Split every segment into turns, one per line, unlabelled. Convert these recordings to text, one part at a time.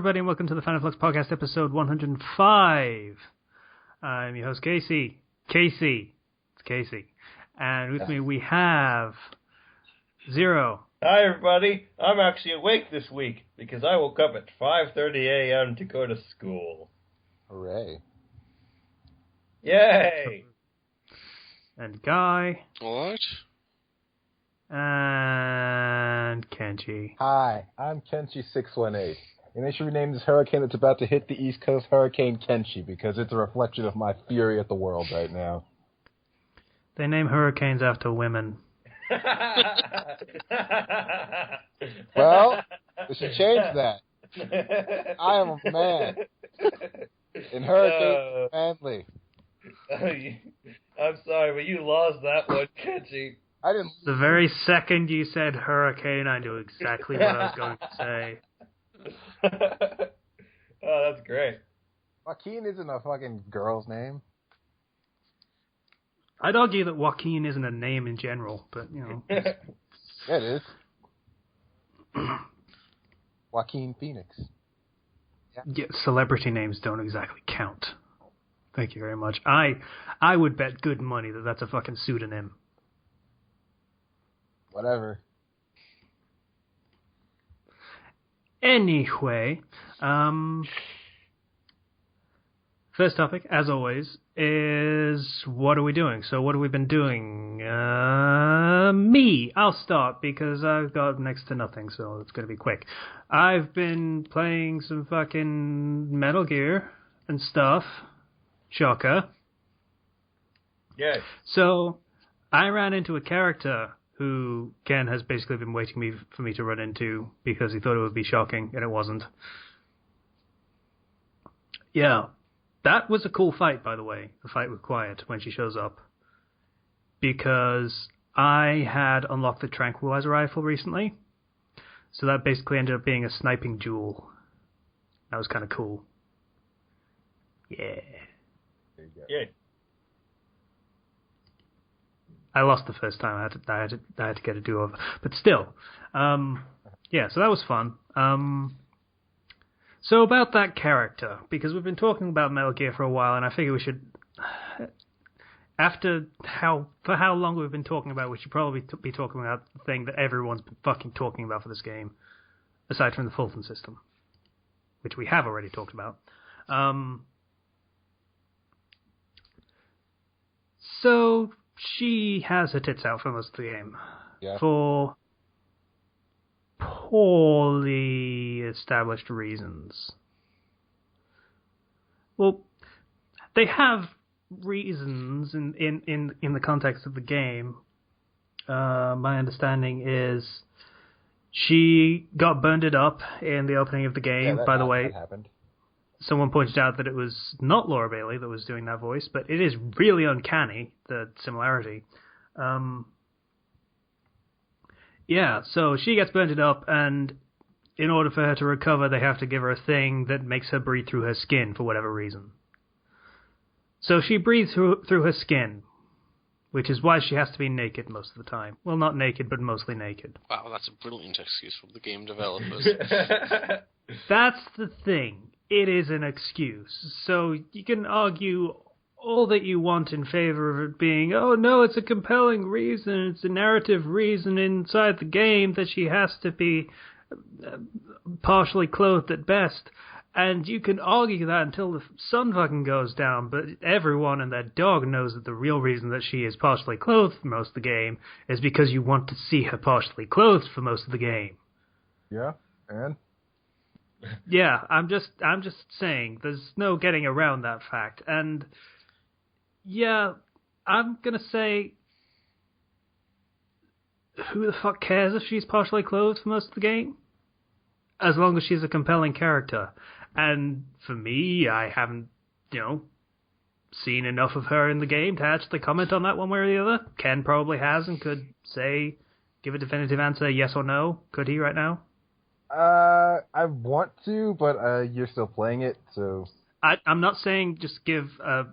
everybody, and welcome to the Fandom Flux Podcast, episode 105. I'm your host, Casey. It's Casey. And with me we have Zero.
Hi, everybody. I'm actually awake this week because I woke up at 5:30 a.m. to go to school.
Hooray.
Yay!
And Guy.
What?
And Kenji.
Hi, I'm Kenshi618. And they should rename this hurricane that's about to hit the East Coast Hurricane Kenshi because it's a reflection of my fury at the world right now.
They name hurricanes after women.
Well, we should change that. I am a man. And hurricane family.
I'm sorry, but you lost that one, Kenji.
I didn't.
The very second you said hurricane, I knew exactly what I was going to say.
Oh, that's great.
Joaquin isn't a fucking girl's name.
I'd argue that Joaquin isn't a name in general, but, you know.
Yeah, it is. Joaquin Phoenix.
Yeah, celebrity names don't exactly count. Thank you very much. I would bet good money that that's a fucking pseudonym.
Whatever.
Anyway, first topic, as always, is what are we doing? So what have we been doing? I'll start because I've got next to nothing, so it's going to be quick. I've been playing some fucking Metal Gear and stuff. Shocker.
Yes.
So I ran into a character who Ken has basically been waiting for me to run into because he thought it would be shocking, and it wasn't. Yeah. That was a cool fight, by the way, the fight with Quiet when she shows up. Because I had unlocked the Tranquilizer Rifle recently, so that basically ended up being a sniping duel. That was kind of cool. Yeah.
There you go.
Yeah.
I lost the first time. I had to get a do-over, but still, yeah. So that was fun. So about that character, because we've been talking about Metal Gear for a while, and I figure we should, for how long we've been talking about, we should probably be talking about the thing that everyone's been fucking talking about for this game, aside from the Fulton system, which we have already talked about. So she has her tits out for most of the game.
Yeah.
For poorly established reasons. Well, they have reasons in the context of the game. My understanding is she got burned up in the opening of the game.
Yeah,
By the way,
that happened. Someone
pointed out that it was not Laura Bailey that was doing that voice, but it is really uncanny, the similarity. Yeah, so she gets burned up, and in order for her to recover, they have to give her a thing that makes her breathe through her skin for whatever reason. So she breathes through her skin, which is why she has to be naked most of the time. Well, not naked, but mostly naked.
Wow, that's a brilliant excuse from the game developers.
That's the thing. It is an excuse. So you can argue all that you want in favor of it being, oh no, it's a compelling reason, it's a narrative reason inside the game that she has to be partially clothed at best. And you can argue that until the sun fucking goes down, but everyone and their dog knows that the real reason that she is partially clothed for most of the game is because you want to see her partially clothed for most of the game.
Yeah, and?
Yeah, I'm just saying, there's no getting around that fact. And yeah, I'm gonna say, who the fuck cares if she's partially clothed for most of the game? As long as she's a compelling character. And for me, I haven't, seen enough of her in the game to actually comment on that one way or the other. Ken probably has and could give a definitive answer, yes or no. Could he right now?
I want to, but you're still playing it, so...
I'm not saying just give a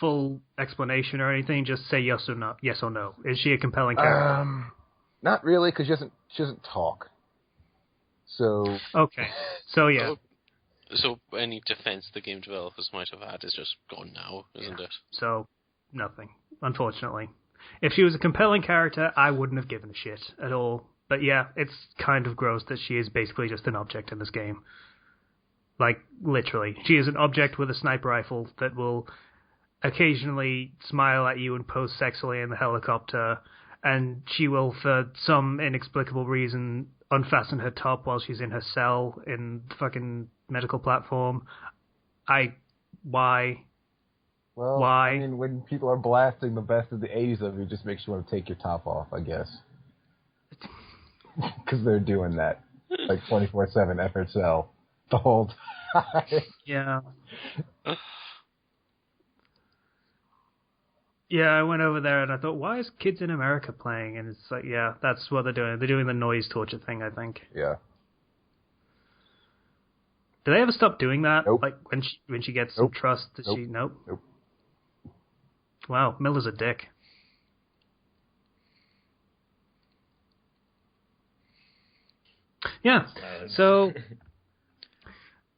full explanation or anything, just say yes or no. Yes or no. Is she a compelling character?
Not really, because she doesn't talk. So...
Okay. So, yeah.
So any defense the game developers might have had is just gone now, isn't it?
So, nothing, unfortunately. If she was a compelling character, I wouldn't have given a shit at all. But yeah, it's kind of gross that she is basically just an object in this game. Like, literally. She is an object with a sniper rifle that will occasionally smile at you and pose sexually in the helicopter, and she will, for some inexplicable reason, unfasten her top while she's in her cell in the fucking medical platform. Why?
Well,
Why?
I mean, when people are blasting the best of the 80s of you, it just makes you want to take your top off, I guess. Because they're doing that. Like 24/7 FHL the whole time.
Yeah. Yeah, I went over there and I thought, why is Kids in America playing? And it's like, yeah, that's what they're doing. They're doing the noise torture thing, I think.
Yeah.
Do they ever stop doing that?
Nope.
Like when she gets some
Nope.
trust, that
Nope.
she
Nope.
Wow, Miller's a dick. Yeah. So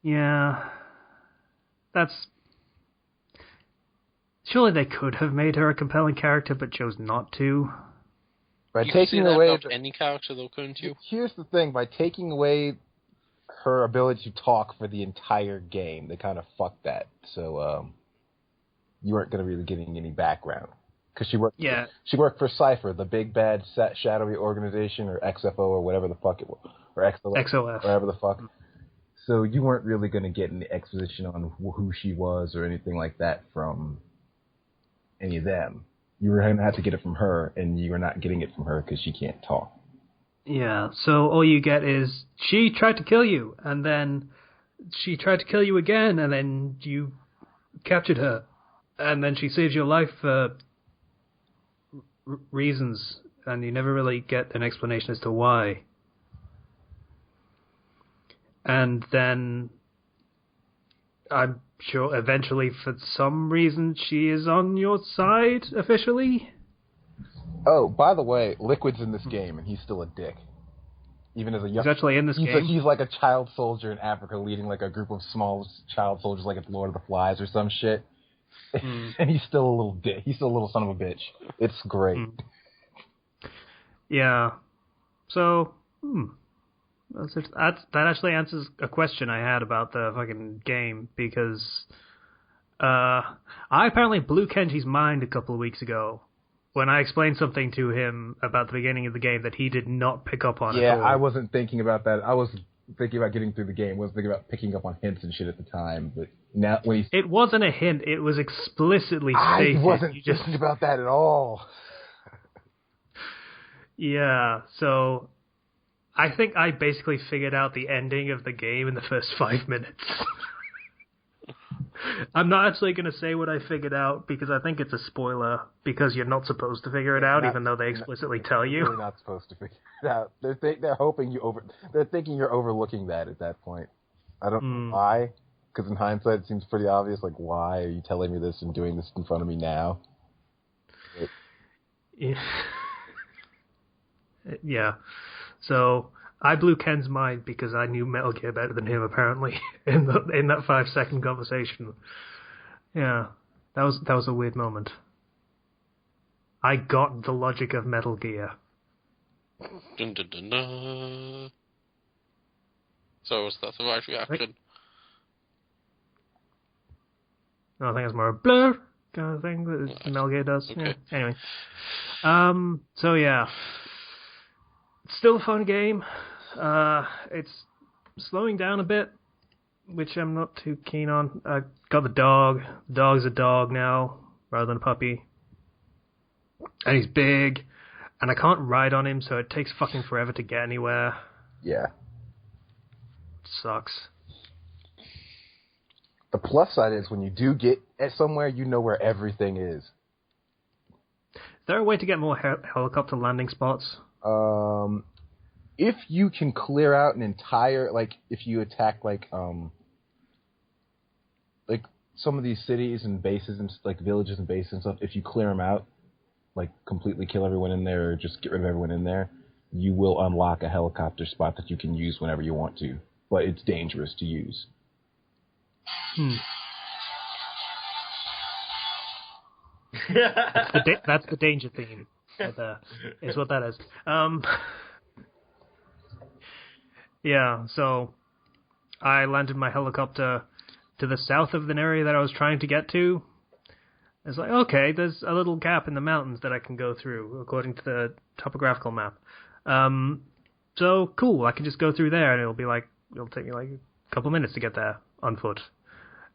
yeah. That's surely they could have made her a compelling character but chose not to.
By
You could say
taking
that
away
about any character, though, couldn't you?
Here's the thing, by taking away her ability to talk for the entire game, they kind of fucked that. So you weren't going to really getting any background. Because she worked for Cypher, the big bad shadowy organization, or XFO, or whatever the fuck it was, or
XOF.
whatever the fuck. So you weren't really going to get any exposition on who she was or anything like that from any of them. You were going to have to get it from her, and you were not getting it from her because she can't talk.
Yeah, so all you get is, she tried to kill you, and then she tried to kill you again, and then you captured her, and then she saved your life for reasons, and you never really get an explanation as to why. And then I'm sure eventually, for some reason, she is on your side officially.
Oh, by the way, Liquid's in this game, and he's still a dick. Even as a young,
He's actually in this game.
He's like a child soldier in Africa, leading like a group of small child soldiers, like at Lord of the Flies or some shit. And he's still a little dick. He's still a little son of a bitch. It's great.
Yeah. So, that actually answers a question I had about the fucking game, because I apparently blew Kenji's mind a couple of weeks ago when I explained something to him about the beginning of the game that he did not pick up on at all.
Yeah, I wasn't thinking about that. I was thinking about getting through the game. I wasn't thinking about picking up on hints and shit at the time. But now, when
it wasn't a hint. It was explicitly stated.
I wasn't thinking about that at all.
Yeah, so I think I basically figured out the ending of the game in the first 5 minutes. I'm not actually going to say what I figured out because I think it's a spoiler, because you're not supposed to figure it out, even though they explicitly tell you.
You're not supposed to figure it out. They're hoping they're thinking you're overlooking that at that point. I don't know why, because in hindsight it seems pretty obvious. Like, why are you telling me this and doing this in front of me now?
Yeah. So I blew Ken's mind because I knew Metal Gear better than him, apparently, in that 5-second conversation. Yeah, that was a weird moment. I got the logic of Metal Gear.
Dun, dun, dun, dun. So was that the right reaction?
No, I think it's more a blur kind of thing that Metal Gear does.
Okay.
Yeah. Anyway. So yeah. It's still a fun game. It's slowing down a bit, which I'm not too keen on. I got the dog. The dog's a dog now, rather than a puppy. And he's big, and I can't ride on him, so it takes fucking forever to get anywhere.
Yeah.
It sucks.
The plus side is when you do get somewhere, you know where everything is.
Is there a way to get more helicopter landing spots?
If you can clear out an entire, like, if you attack, like some of these cities and bases and, like, villages and bases and stuff, if you clear them out, like, completely kill everyone in there or just get rid of everyone in there, you will unlock a helicopter spot that you can use whenever you want to. But it's dangerous to use.
That's the danger theme. Is what that is. Yeah, so I landed my helicopter to the south of the area that I was trying to get to. It's like, okay, there's a little gap in the mountains that I can go through, according to the topographical map. So, cool, I can just go through there, and it'll take me like a couple minutes to get there on foot.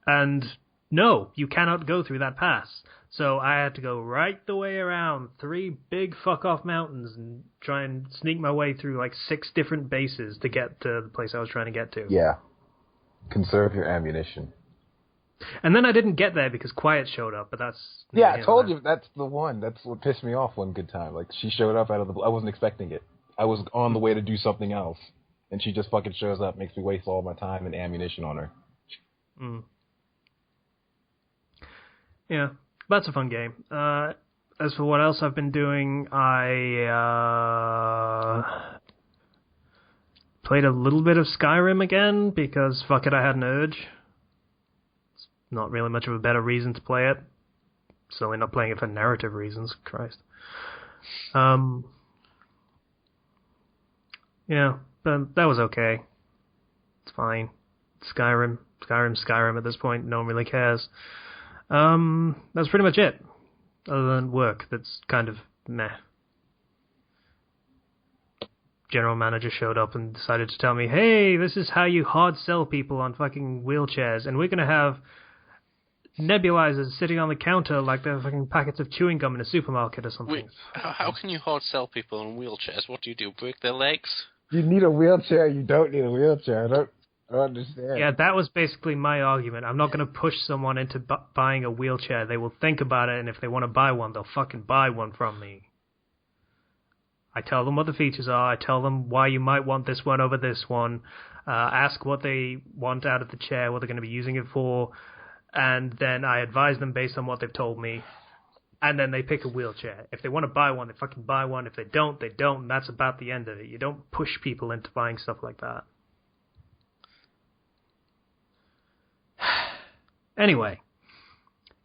And no, you cannot go through that pass. So I had to go right the way around 3 big fuck-off mountains and try and sneak my way through like 6 different bases to get to the place I was trying to get to.
Yeah. Conserve your ammunition.
And then I didn't get there because Quiet showed up, but that's...
Yeah, I told you, that's the one. That's what pissed me off one good time. Like, she showed up out of the... I wasn't expecting it. I was on the way to do something else, and she just fucking shows up, makes me waste all my time and ammunition on her.
Yeah, that's a fun game. As for what else I've been doing, I played a little bit of Skyrim again, because fuck it, I had an urge. It's not really much of a better reason to play it. Certainly not playing it for narrative reasons, Christ. Yeah, but that was okay. It's fine. Skyrim at this point, no one really cares. That's pretty much it. Other than work, that's kind of meh. General manager showed up and decided to tell me, hey, this is how you hard sell people on fucking wheelchairs, and we're gonna have nebulizers sitting on the counter like they're fucking packets of chewing gum in a supermarket or something.
Wait, how can you hard sell people on wheelchairs? What do? Break their legs?
You need a wheelchair, you don't need a wheelchair. I don't understand.
Yeah, that was basically my argument. I'm not going to push someone into buying a wheelchair. They will think about it, and if they want to buy one, they'll fucking buy one from me. I tell them what the features are. I tell them why you might want this one over this one. Ask what they want out of the chair, what they're going to be using it for, and then I advise them based on what they've told me. And then they pick a wheelchair. If they want to buy one, they fucking buy one. If they don't, they don't, and that's about the end of it. You don't push people into buying stuff like that. Anyway,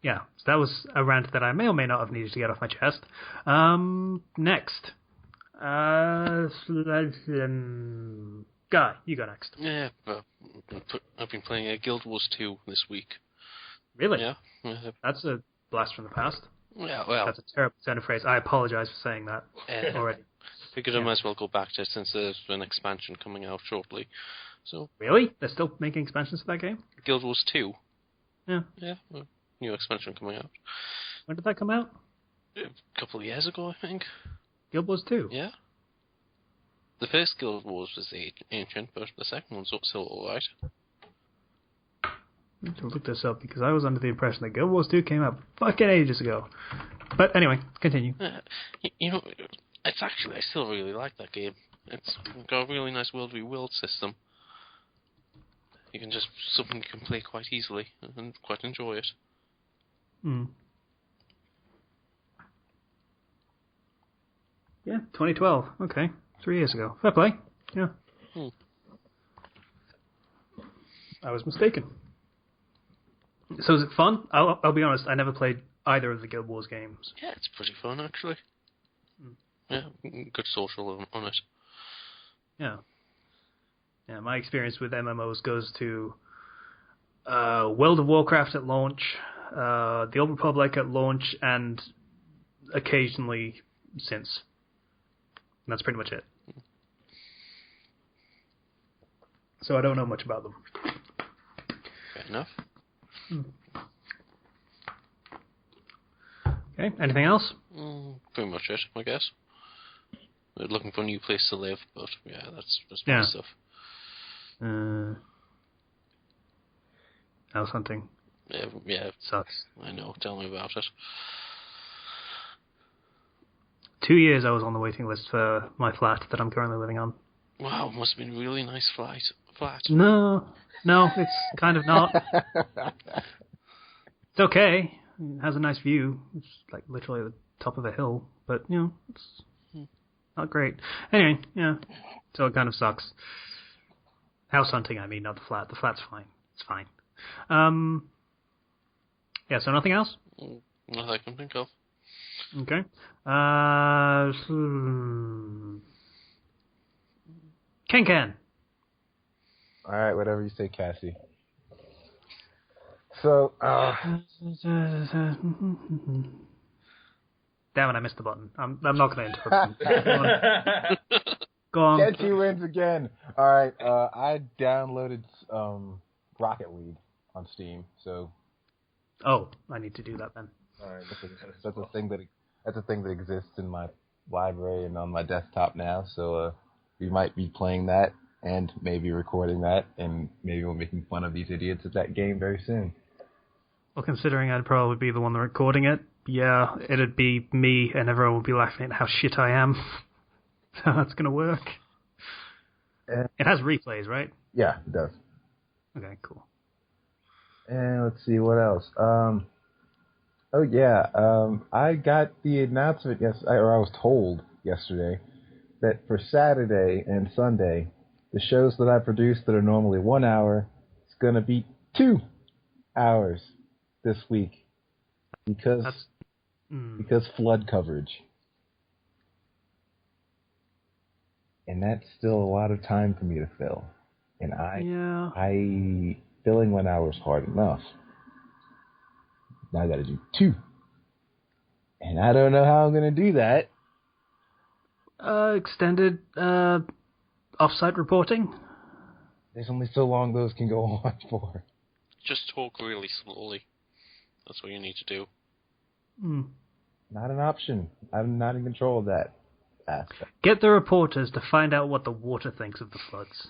yeah, so that was a rant that I may or may not have needed to get off my chest. Next. Guy, you go next.
Yeah, I've been playing Guild Wars 2 this week.
Really?
Yeah.
That's a blast from the past.
Yeah, well...
That's a terrible turn of phrase. I apologize for saying that already.
Figured I might as well go back to it since there's an expansion coming out shortly. So
Really? They're still making expansions for that game?
Guild Wars 2.
Yeah.
Yeah, new expansion coming out.
When did that come out?
A couple of years ago, I think.
Guild Wars 2?
Yeah. The first Guild Wars was ancient, but the second one's still alright.
I need to look this up, because I was under the impression that Guild Wars 2 came out fucking ages ago. But anyway, continue.
You know, it's actually, I still really like that game. It's got a really nice world v world system. You can just, something you can play quite easily and quite enjoy it.
Yeah, 2012. Okay. 3 years ago. Fair play. Yeah. I was mistaken. So is it fun? I'll be honest, I never played either of the Guild Wars games.
Yeah, it's pretty fun, actually. Yeah, good social on it.
Yeah. Yeah, my experience with MMOs goes to World of Warcraft at launch, the Old Republic at launch, and occasionally since. And that's pretty much it. So I don't know much about them.
Fair enough.
Okay, anything else?
Pretty much it, I guess. We're looking for a new place to live, but yeah, that's my stuff.
House hunting.
Yeah.
Sucks.
I know, tell me about it.
2 years I was on the waiting list for my flat that I'm currently living on.
Wow, must have been a really nice flat.
No, it's kind of not. It's okay. It has a nice view. It's like literally at the top of a hill, but it's not great. Anyway, yeah. So it kind of sucks. House hunting, I mean, not the flat. The flat's fine. It's fine. Yeah, so nothing else?
Not that I can think of.
Okay. Ken.
All right, whatever you say, Cassie. So,
Damn it, I missed the button. I'm not going to interrupt you. Go on.
Cassie wins again. All right, I downloaded Rocket League on Steam, so.
Oh, I need to do that then.
All right,
That's a thing that exists in my library and on my desktop now. So we might be playing that and maybe recording that, and maybe we're making fun of these idiots at that game very soon.
Well, considering I'd probably be the one recording it, yeah, it'd be me, and everyone would be laughing at how shit I am. So that's gonna work. It has replays, right?
Yeah, it does.
Okay, cool.
And let's see what else. I got the announcement I was told yesterday that for Saturday and Sunday, the shows that I produce that are normally 1 hour, it's gonna be 2 hours this week because flood coverage, and that's still a lot of time for me to fill, and filling 1 hour is hard enough. Now I got to do 2, and I don't know how I'm going to do that.
Extended off-site reporting.
There's only so long those can go on for.
Just talk really slowly. That's what you need to do.
Not an option. I'm not in control of that aspect.
Get the reporters to find out what the water thinks of the floods.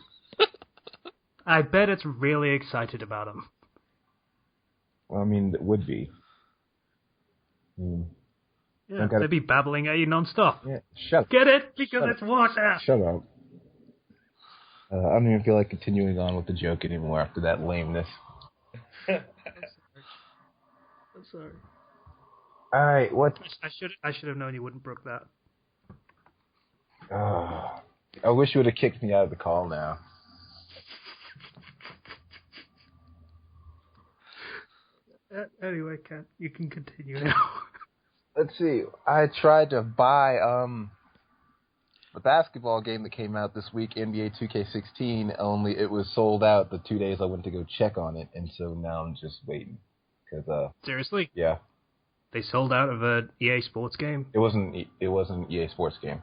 I bet it's really excited about them.
Well, I mean, it would be.
Yeah, they'd be babbling at you non-stop.
Yeah, shut up.
Get it? Because it's water.
Shut up. I don't even feel like continuing on with the joke anymore after that lameness.
I'm sorry.
All right, what?
I should have known you wouldn't brook that.
I wish you would have kicked me out of the call now.
Anyway, Ken, you can continue now.
Let's see. I tried to buy the basketball game that came out this week, NBA 2K16, only it was sold out the 2 days I went to go check on it, and so now I'm just waiting.
Seriously?
Yeah.
They sold out of an EA Sports game?
It wasn't an EA Sports game.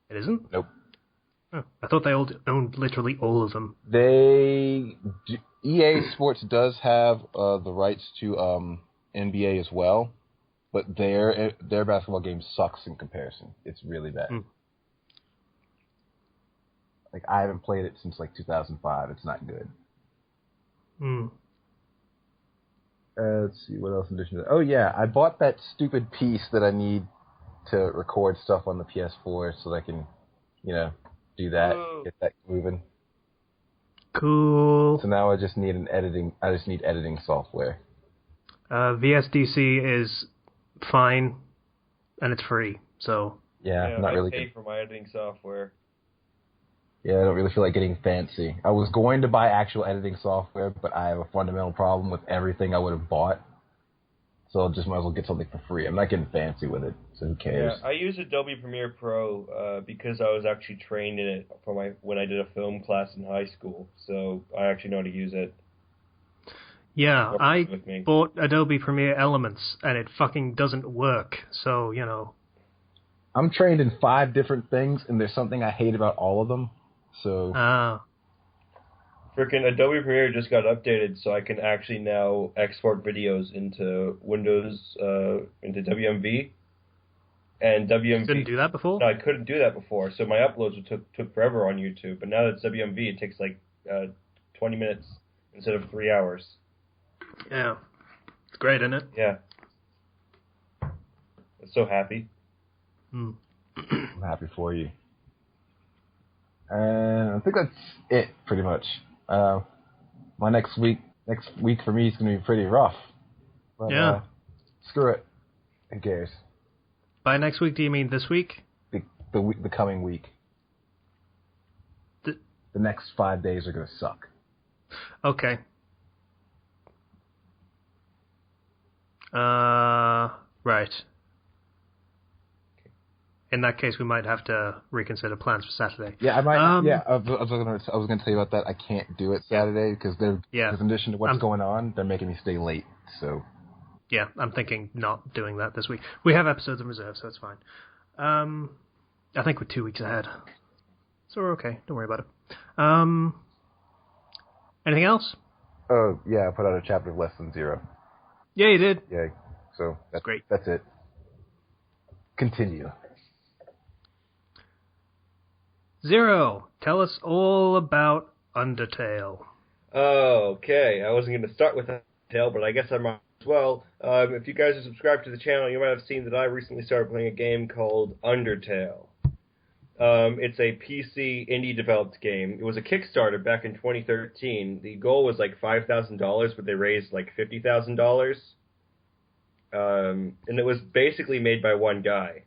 It isn't?
Nope.
Oh, I thought they owned literally all of them.
EA Sports does have the rights to NBA as well, but their basketball game sucks in comparison. It's really bad. Like, I haven't played it since 2005. It's not good. Let's see what else in addition to that. Oh yeah, I bought that stupid piece that I need to record stuff on the PS4 so that I can, do that, get that moving.
Cool.
So now I just need editing software.
VSDC is fine, and it's free, so...
Yeah, not really.
I pay for my editing software.
Yeah, I don't really feel like getting fancy. I was going to buy actual editing software, but I have a fundamental problem with everything I would have bought. So I just might as well get something for free. I'm not getting fancy with it, so who cares?
Yeah, I use Adobe Premiere Pro because I was actually trained in it when I did a film class in high school. So I actually know how to use it.
Yeah, I bought Adobe Premiere Elements, and it fucking doesn't work. So,
I'm trained in 5 different things, and there's something I hate about all of them. So.
Frickin' Adobe Premiere just got updated, so I can actually now export videos into Windows, into WMV. And WMV...
You couldn't do that before?
No, I couldn't do that before, so my uploads took forever on YouTube. But now that it's WMV, it takes 20 minutes instead of 3 hours.
Yeah. It's great, isn't it?
Yeah. I'm so happy.
I'm happy for you. And I think that's it, pretty much. My next week for me is going to be pretty rough. But,
yeah.
Screw it. Who cares?
By next week, do you mean this week?
The coming week. The next 5 days are going to suck.
Okay. Right. In that case, we might have to reconsider plans for Saturday.
Yeah, I might. Yeah, I was going to tell you about that. I can't do it Saturday because in addition to what's going on, they're making me stay late. So.
Yeah, I'm thinking not doing that this week. We have episodes in reserve, so it's fine. I think we're 2 weeks ahead. So we're okay. Don't worry about it. Anything else?
Oh, yeah, I put out a chapter of Less Than Zero.
Yeah, you did.
Yeah, so that's
great.
That's it. Continue.
Zero, tell us all about Undertale.
Okay, I wasn't going to start with Undertale, but I guess I might as well. If you guys are subscribed to the channel, you might have seen that I recently started playing a game called Undertale. It's a PC indie-developed game. It was a Kickstarter back in 2013. The goal was like $5,000, but they raised like $50,000. And it was basically made by one guy.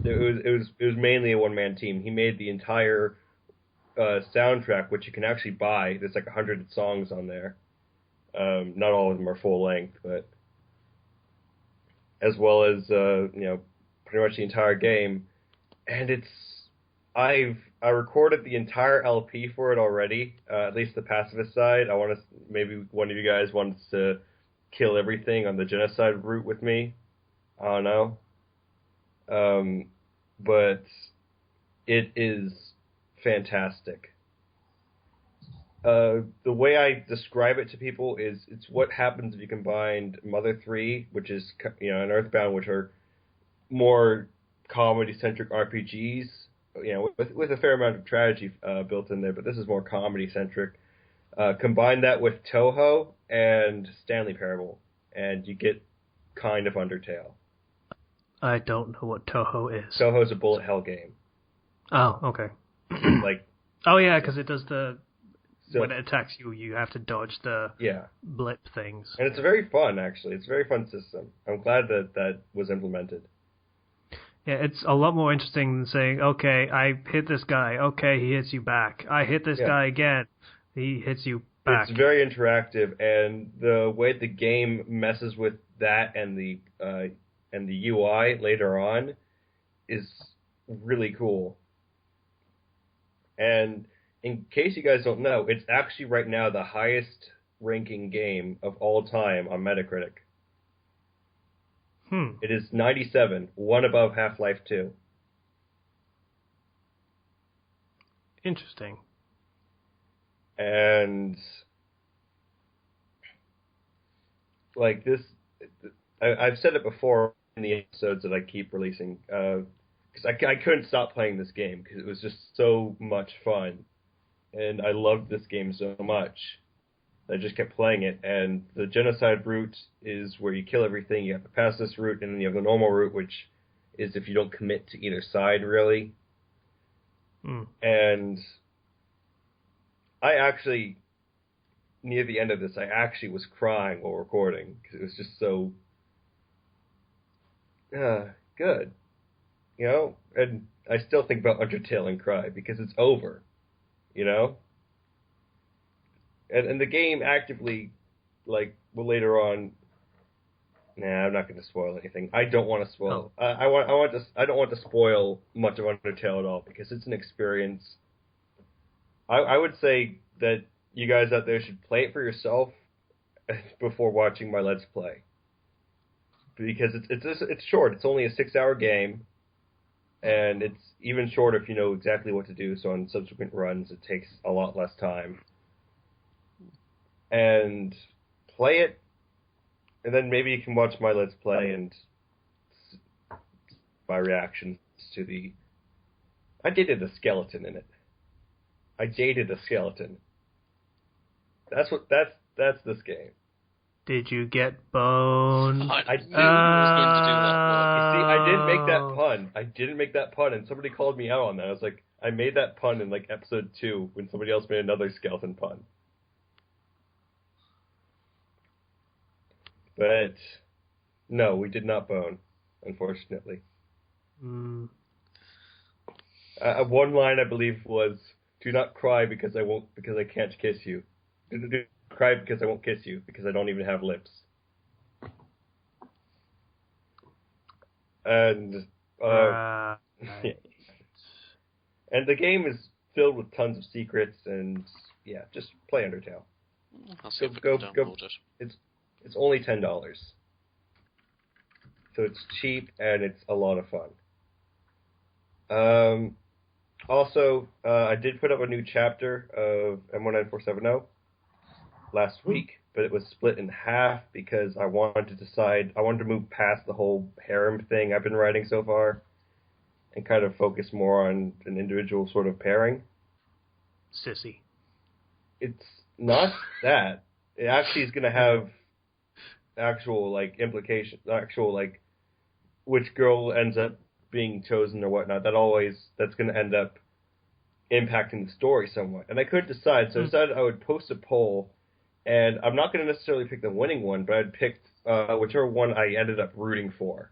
It was mainly a one-man team. He made the entire soundtrack, which you can actually buy. There's like 100 songs on there. Not all of them are full length, but as well as pretty much the entire game. And I recorded the entire LP for it already. At least the pacifist side. Maybe one of you guys wants to kill everything on the genocide route with me. I don't know. But it is fantastic. The way I describe it to people is it's what happens if you combined Mother 3, which is, and Earthbound, which are more comedy-centric RPGs, with a fair amount of tragedy built in there, but this is more comedy-centric. Combine that with Toho and Stanley Parable, and you get kind of Undertale.
I don't know what Toho is.
Toho's a bullet hell game.
Oh, okay. Oh yeah, because it does when it attacks you, you have to dodge the blip things.
And it's very fun, actually. It's a very fun system. I'm glad that was implemented.
Yeah, it's a lot more interesting than saying, okay, I hit this guy. Okay, he hits you back. I hit this guy again. He hits you back.
It's very interactive, and the way the game messes with that and the UI later on is really cool. And in case you guys don't know, it's actually right now the highest ranking game of all time on Metacritic. It is 97, one above Half-Life 2.
Interesting.
And like this, I've said it before in the episodes that I keep releasing, because I couldn't stop playing this game because it was just so much fun, and I loved this game so much. I just kept playing it, and the genocide route is where you kill everything. You have the pacifist route, and then you have the normal route, which is if you don't commit to either side, really. And I actually, near the end of this, I actually was crying while recording, because it was just so good. And I still think about Undertale and cry, because it's over, And the game actively, later on. Nah, I'm not going to spoil anything. I don't want to spoil.
Oh.
I don't want to spoil much of Undertale at all because it's an experience. I would say that you guys out there should play it for yourself before watching my Let's Play, because it's short. It's only a 6-hour game, and it's even shorter if you know exactly what to do. So on subsequent runs, it takes a lot less time. And play it, and then maybe you can watch my Let's Play and my reactions to the... I dated a skeleton in it. I dated a skeleton. That's this game.
Did you get boned?
I knew I was going to do that one.
You see, I didn't make that pun, and somebody called me out on that. I was like, I made that pun in episode 2 when somebody else made another skeleton pun. But no, we did not bone, unfortunately. One line I believe was, "Do not cry because I can't kiss you. Do not cry because I won't kiss you because I don't even have lips." And
Right.
and the game is filled with tons of secrets, and yeah, just play Undertale.
I'll see if I can download it.
It's only $10, so it's cheap and it's a lot of fun. Also, I did put up a new chapter of M19470 last week, but it was split in half because I wanted to move past the whole harem thing I've been writing so far and kind of focus more on an individual sort of pairing.
Sissy.
It's not that. It actually is going to have actual, like, implications, actual, like, which girl ends up being chosen or whatnot. That's going to end up impacting the story somewhat. And I couldn't decide, so I decided I would post a poll, and I'm not going to necessarily pick the winning one, but I'd pick whichever one I ended up rooting for.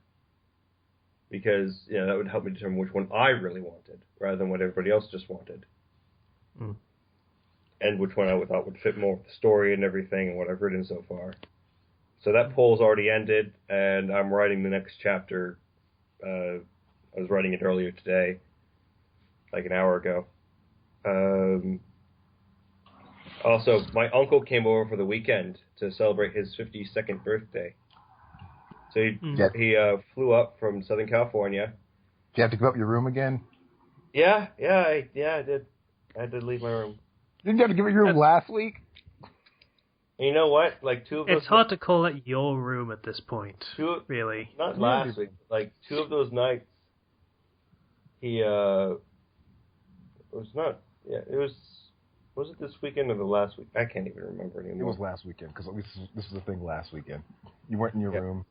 Because, that would help me determine which one I really wanted, rather than what everybody else just wanted.
Mm.
And which one I thought would fit more with the story and everything and what I've written so far. So that poll's already ended, and I'm writing the next chapter. I was writing it earlier today, like an hour ago. Also, my uncle came over for the weekend to celebrate his 52nd birthday. So he flew up from Southern California.
Did you have to give up your room again?
Yeah, I did. I had to leave my room.
Didn't you have to give up your room last week?
And you know what? Like two of those.
It's hard to call it your room at this point. Really.
Not last week. Like 2 of those nights. He it was not. Yeah, it was. Was it this weekend or the last week? I can't even remember anymore.
It was last weekend because this was the thing last weekend. You weren't in your room.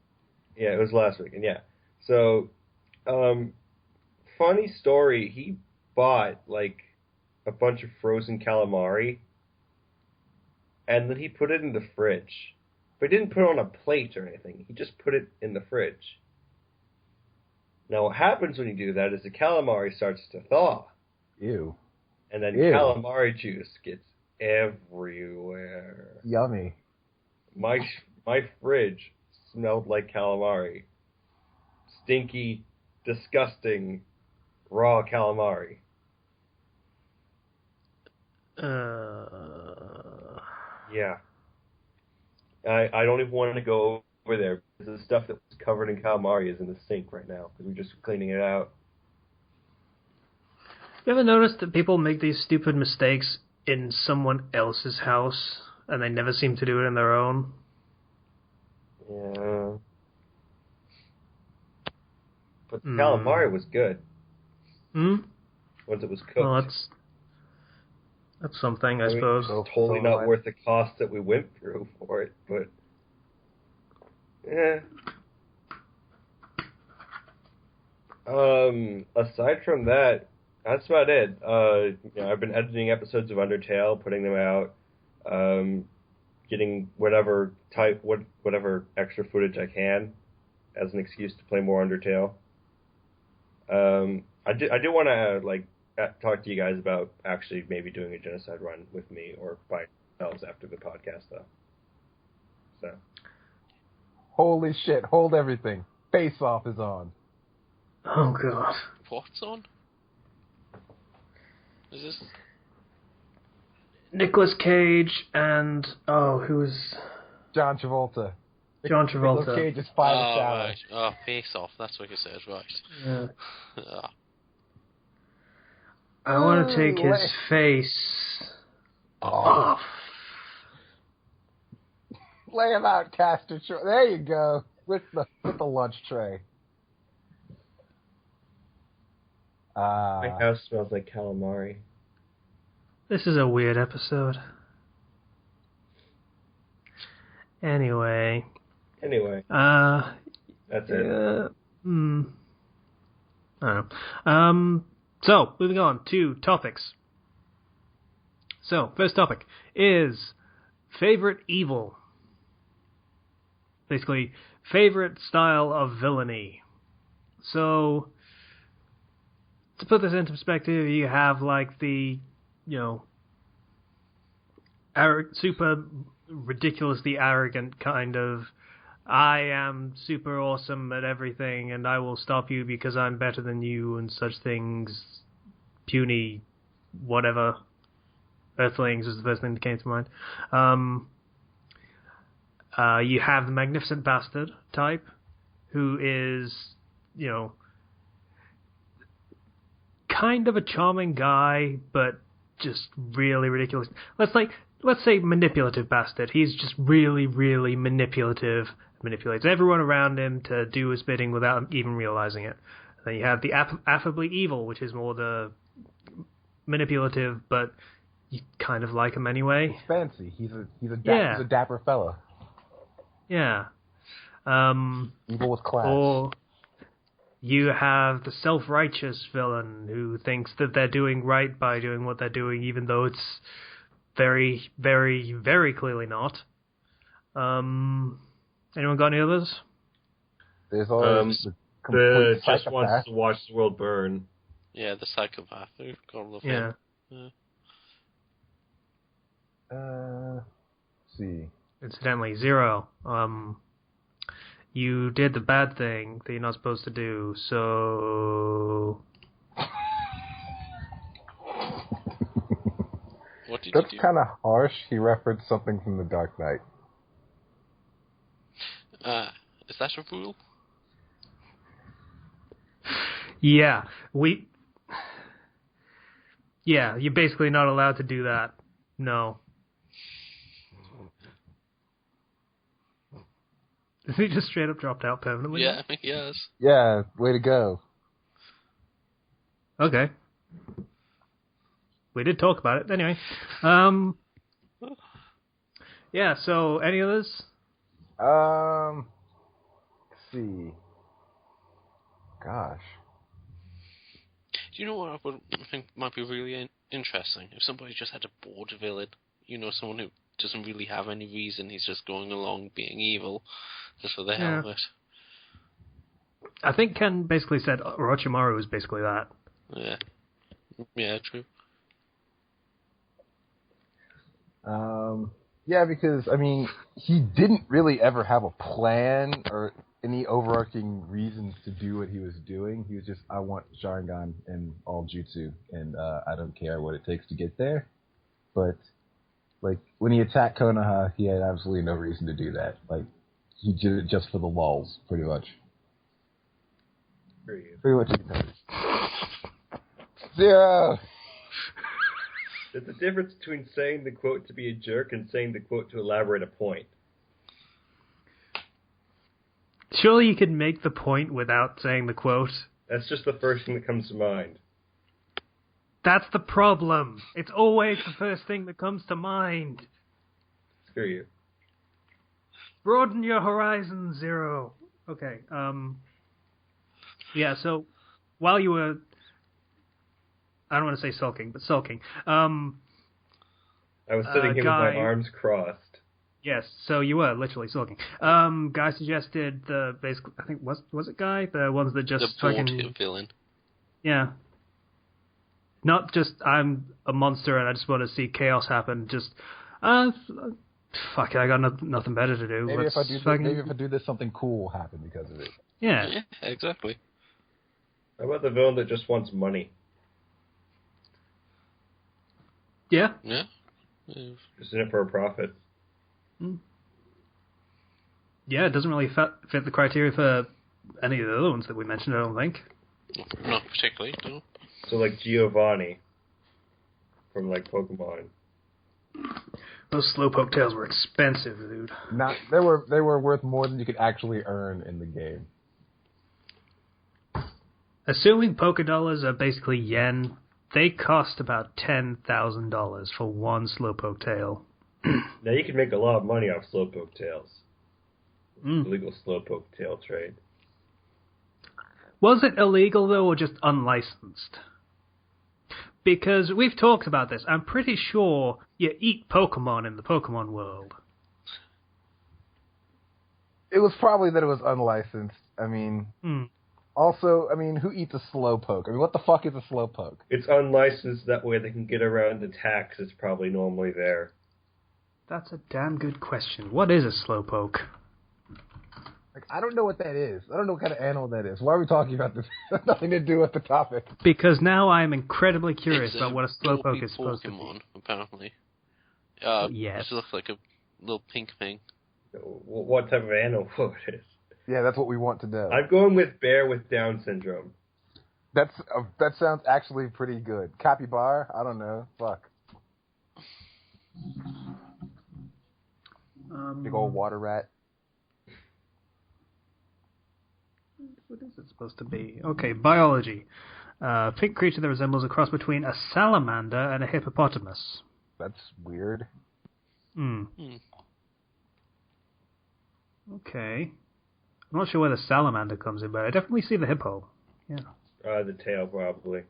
Yeah, it was last weekend. Yeah. So, funny story. He bought like a bunch of frozen calamari, and then he put it in the fridge. But he didn't put it on a plate or anything. He just put it in the fridge. Now, what happens when you do that is the calamari starts to thaw.
Ew.
And then calamari juice gets everywhere.
Yummy.
My fridge smelled like calamari. Stinky, disgusting, raw calamari. Yeah. I don't even want to go over there because the stuff that was covered in calamari is in the sink right now because we're just cleaning it out.
You ever notice that people make these stupid mistakes in someone else's house and they never seem to do it in their own?
Yeah. But the calamari was good. Once it was cooked.
Well, that's something, I suppose.
It's totally not worth the cost that we went through for it, but yeah. Aside from that, that's about it. I've been editing episodes of Undertale, putting them out, getting whatever extra footage I can as an excuse to play more Undertale. I do want to talk to you guys about actually maybe doing a genocide run with me or by ourselves after the podcast, though. So.
Holy shit! Hold everything. Face Off is on.
Oh god.
What's on? Is this
Nicolas Cage and who's
John Travolta?
John Travolta.
Nicolas Cage is fine as salad.
Right. Oh, Face Off. That's what you said, right?
Yeah. I want to take his face off.
Lay him out, Castor. There you go. With the lunch tray.
My house smells like calamari.
This is a weird episode. Anyway.
That's it.
I don't know. So, moving on to topics. So, first topic is favorite evil. Basically, favorite style of villainy. So, to put this into perspective, you have like the, super ridiculously arrogant kind of I am super awesome at everything, and I will stop you because I'm better than you, and such things. Puny, whatever. Earthlings is the first thing that came to mind. You have the Magnificent Bastard type, who is, kind of a charming guy, but just really ridiculous. Let's say manipulative bastard. He's just really, really manipulative. Manipulates everyone around him to do his bidding without even realizing it. Then you have the affably evil, which is more the manipulative, but you kind of like him anyway.
He's fancy. He's a dapper fella.
Yeah.
Evil with class.
Or you have the self-righteous villain who thinks that they're doing right by doing what they're doing, even though it's very, very, very clearly not. Anyone got any others?
There's always
the just wants to watch the world burn.
Yeah, the psychopath. God love
him.
Yeah. Let's see.
Incidentally, Zero. You did the bad thing that you're not supposed to do, so...
What did
That's
you do?
kind of harsh. He referenced something from The Dark Knight.
Is that a rule?
Yeah, Yeah, you're basically not allowed to do that. No. He just straight up dropped out permanently?
Yeah, he has.
Yeah, way to go.
Okay. We did talk about it. Anyway. Yeah, so any others?
Let's see. Gosh.
Do you know what I would think might be really interesting? If somebody just had a bored villain, someone who doesn't really have any reason, he's just going along being evil, just for the hell of it.
I think Ken basically said Orochimaru was basically that.
Yeah. Yeah, true.
Yeah, because, he didn't really ever have a plan or any overarching reasons to do what he was doing. He was just, I want Sharingan and all jutsu, and I don't care what it takes to get there. But, when he attacked Konoha, he had absolutely no reason to do that. He did it just for the lulz, pretty much. Pretty much. Zero!
There's a difference between saying the quote to be a jerk and saying the quote to elaborate a point.
Surely you could make the point without saying the quote.
That's just the first thing that comes to mind.
That's the problem. It's always the first thing that comes to mind.
Screw you.
Broaden your horizon, Zero. Okay, yeah, so while you were... I don't want to say sulking, but sulking.
I was sitting here with my arms crossed.
Yes, so you were literally sulking. Guy suggested the basically, I think was it Guy, the ones that just
the fucking villain.
Yeah, not just I'm a monster and I just want to see chaos happen. Just fuck it, I got nothing better to do.
Maybe if I do this, something cool will happen because of it.
Yeah,
exactly.
How about the villain that just wants money?
Yeah.
Yeah.
Just in it for a profit.
Yeah, it doesn't really fit the criteria for any of the other ones that we mentioned, I don't think.
Not particularly, no.
So like Giovanni from Pokemon.
Those Slowpoke tails were expensive, dude.
They were worth more than you could actually earn in the game. Assuming
Poké Dollars are basically yen, they cost about $10,000 for one Slowpoke tail.
Now you can make a lot of money off Slowpoke tails. Illegal Slowpoke tail trade.
Was it illegal though, or just unlicensed? Because we've talked about this. I'm pretty sure you eat Pokemon in the Pokemon world.
It was probably that it was unlicensed. Also, who eats a Slowpoke? What the fuck is a Slowpoke?
It's unlicensed, that way they can get around the tax that's probably normally there.
That's a damn good question. What is a Slowpoke?
Like, I don't know what that is. I don't know what kind of animal that is. Why are we talking about this? It has nothing to do with the topic.
Because now I'm incredibly curious about what a slowpoke is supposed to be.
Apparently.
Yes.
This looks like a little pink thing.
What type of animal it is?
Yeah, that's what we want to know.
I'm going with bear with Down syndrome.
That sounds actually pretty good. Capybara? I don't know. Fuck. Big old water rat.
What is it supposed to be? Okay, biology. Pink creature that resembles a cross between a salamander and a hippopotamus.
That's weird.
Okay. I'm not sure where the salamander comes in, but I definitely see the hippo. Yeah.
The tail, probably.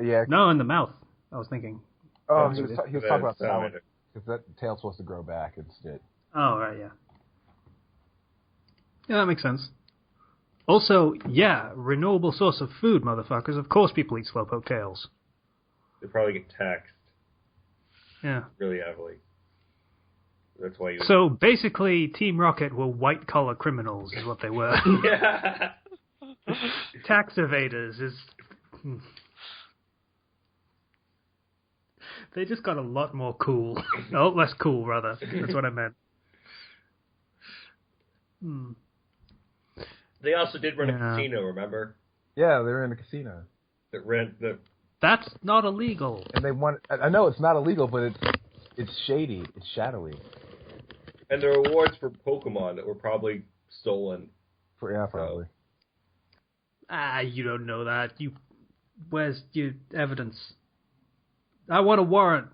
Yeah.
No, in the mouth, I was thinking.
Oh, he was talking about
salamander.
Because that tail's supposed to grow back instead.
Oh, right, yeah. Yeah, that makes sense. Also, yeah, renewable source of food, motherfuckers. Of course people eat slowpoke tails.
They probably get taxed.
Yeah.
Really heavily. That's why you...
So, basically, Team Rocket were white-collar criminals, is what they were.
Yeah.
Tax evaders is... They just got a lot more cool. Oh, less cool, rather. That's what I meant.
They also did run a casino, remember?
Yeah, they were in a casino.
That's not illegal.
And they want... I know it's not illegal, but it's shady. It's shadowy.
And there are awards for Pokemon that were probably stolen.
Yeah, probably.
You don't know that. Where's your evidence? I want a warrant.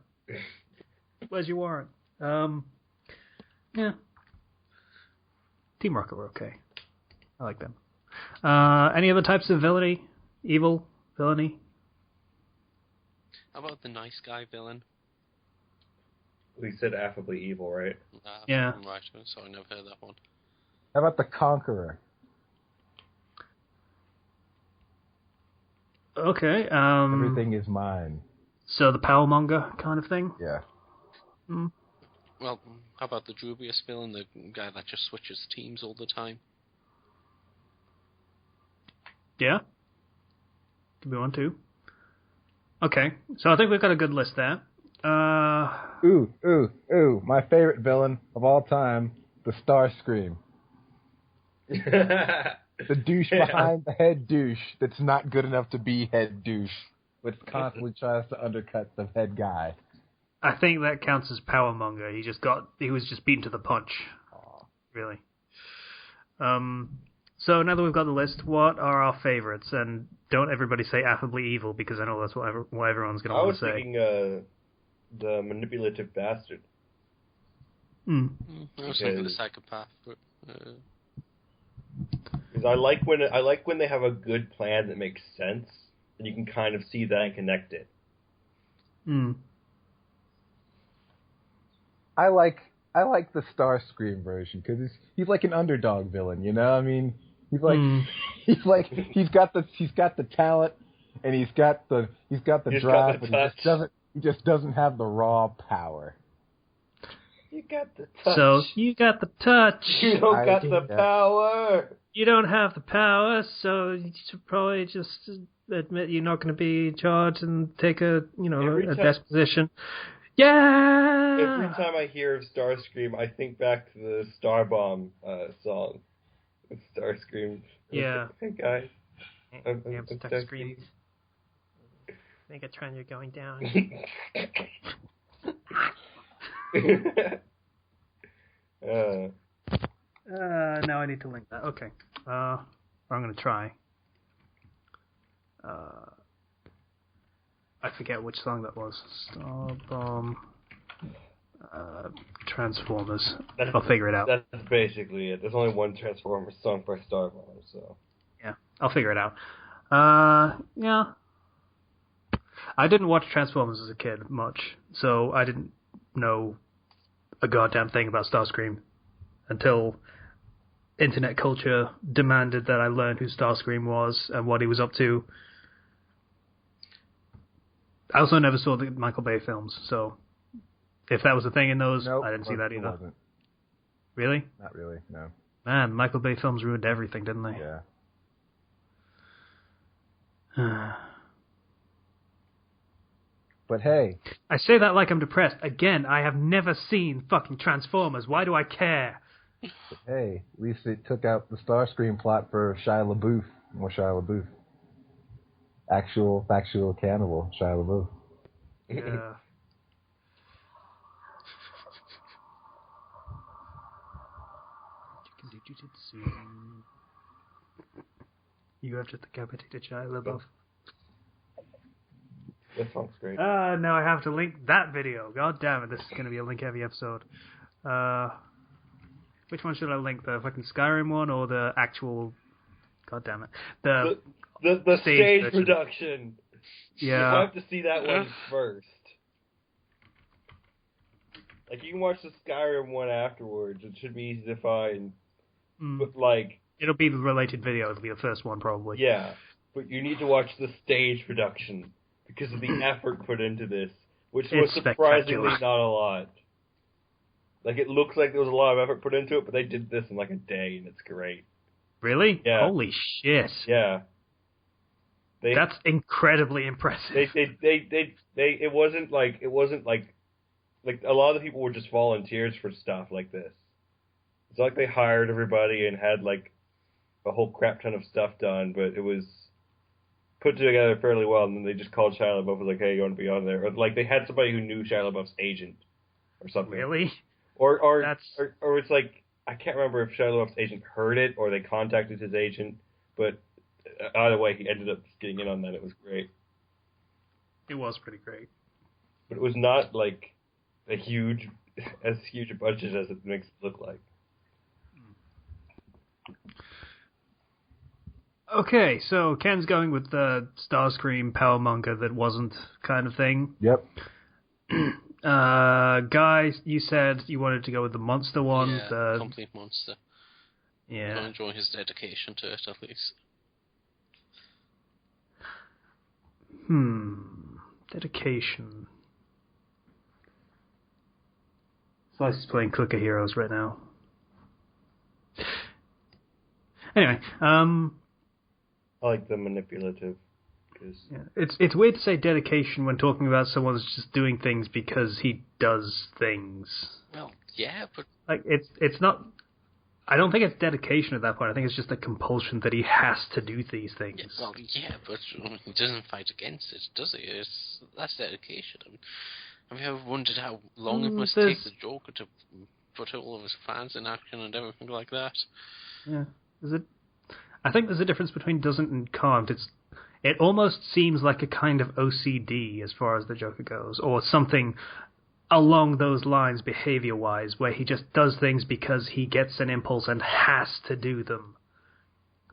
Where's your warrant? Yeah. Team Rocket were okay. I like them. Any other types of villainy? Evil? Villainy?
How about the nice guy villain?
We said affably evil, right?
Yeah.
Right, so I never heard that one.
How about the Conqueror?
Okay.
Everything is mine.
So the powermonger kind of thing?
Yeah.
Well, how about the dubious villain, the guy that just switches teams all the time?
Yeah. Could be one too. Okay, so I think we've got a good list there.
Ooh. My favorite villain of all time, the Starscream. The douche behind the head douche that's not good enough to be head douche, but constantly tries to undercut the head guy.
I think that counts as powermonger. He was just beaten to the punch.
Aww.
Really. So now that we've got the list, what are our favorites? And don't everybody say affably evil, because I know that's what everyone's going to want to say.
I was thinking the manipulative bastard.
I was thinking the psychopath.
Because I like when they have a good plan that makes sense, and you can kind of see that and connect it.
I like the Starscream version because he's like an underdog villain, you know. I mean, he's he's got the talent and he's got the drive, but he just doesn't have the raw power.
You got the touch.
So you got the touch.
You don't got the power.
You don't have the power, so you should probably just admit you're not going to be in charge and take a desk position. Yeah.
Every time I hear of Starscream, I think back to the Starbomb song. Starscream.
Yeah.
Hey guys. I'm
Starscream. Megatron, you're going down. Now I need to link that. Okay. I'm going to try. I forget which song that was. Starbomb. Transformers. I'll figure it out.
That's basically it. There's only one Transformers song by Starbomb, so.
Yeah, I'll figure it out. Yeah. I didn't watch Transformers as a kid much, so I didn't know a goddamn thing about Starscream until internet culture demanded that I learn who Starscream was and what he was up to. I also never saw the Michael Bay films, so if that was a thing in those,
nope,
I didn't see that either.
Wasn't.
Really?
Not really, no.
Man, Michael Bay films ruined everything, didn't they?
Yeah. But hey.
I say that like I'm depressed. Again, I have never seen fucking Transformers. Why do I care?
But hey, at least it took out the Starscream plot for Shia LaBeouf. More Shia LaBeouf. Actual, factual, cannibal Shia LaBeouf.
Yeah. You have to decapitated Shia LaBeouf.
That song's great.
Now I have to link that video. God damn it, this is going to be a link-heavy episode. Which one should I link? The fucking Skyrim one or the actual... God damn it.
The stage production.
Yeah.
You have to see that one first. Like, you can watch the Skyrim one afterwards. It should be easy to find. But, like...
It'll be the related video. It'll be the first one, probably.
Yeah. But you need to watch the stage production because of the effort put into this, which was surprisingly not a lot. Like, it looks like there was a lot of effort put into it, but they did this in, like, a day, and it's great.
Really?
Yeah.
Holy shit.
Yeah.
That's incredibly impressive.
It wasn't like a lot of the people were just volunteers for stuff like this. It's like they hired everybody and had like a whole crap ton of stuff done, but it was put together fairly well, and then they just called Shia LaBeouf and was like, hey, you want to be on there? Or like they had somebody who knew Shia LaBeouf's agent or something.
Really?
Or it's like, I can't remember if Shia LaBeouf's agent heard it or they contacted his agent, but either way, he ended up getting in on that. It was great.
It was pretty great.
But it was not like as huge a budget as it makes it look like.
Okay, so Ken's going with the Starscream powermonger that wasn't kind of thing.
Yep.
Guy, you said you wanted to go with the monster one.
Yeah,
the
complete monster.
Yeah.
I enjoy his dedication to it, at least.
Dedication. Slice is playing Clicker Heroes right now. Anyway,
I like the manipulative.
Yeah. It's weird to say dedication when talking about someone who's just doing things because he does things.
Well, yeah, but
like it's not. I don't think it's dedication at that point. I think it's just a compulsion that he has to do these things.
Yeah, well, yeah, but he doesn't fight against it, does he? That's dedication. I mean, have you ever wondered how long it must take the Joker to put all of his fans in action and everything like that?
Yeah, I think there's a difference between doesn't and can't. It almost seems like a kind of OCD as far as the Joker goes, or something along those lines behavior-wise, where he just does things because he gets an impulse and has to do them.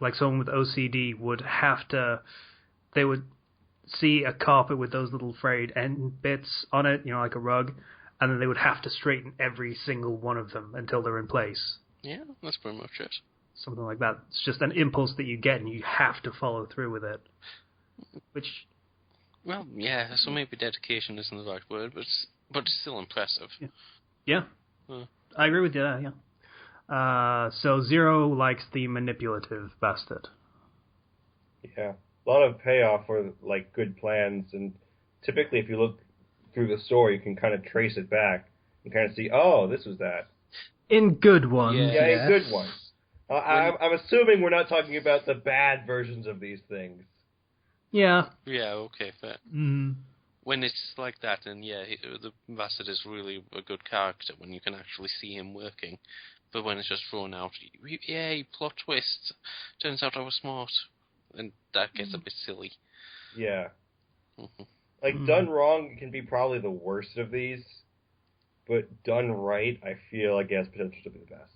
Like someone with OCD would have to... They would see a carpet with those little frayed end bits on it, like a rug, and then they would have to straighten every single one of them until they're in place.
Yeah, that's pretty much it.
Something like that. It's just an impulse that you get and you have to follow through with it. Which...
Well, yeah, so maybe dedication isn't the right word, but it's still impressive.
Yeah. I agree with you there, yeah. So Zero likes the manipulative bastard.
Yeah. A lot of payoff for, like, good plans, and typically if you look through the story, you can kind of trace it back and kind of see, oh, this was that.
In good ones.
Yeah, in good ones. I'm assuming we're not talking about the bad versions of these things.
Yeah.
Yeah, okay, fair.
Mm.
When it's like that, then yeah, the bastard is really a good character when you can actually see him working. But when it's just thrown out, yay, plot twist, turns out I was smart, and that gets a bit silly.
Yeah. Like, done wrong, it can be probably the worst of these, but done right, I feel like it has potential to be the best.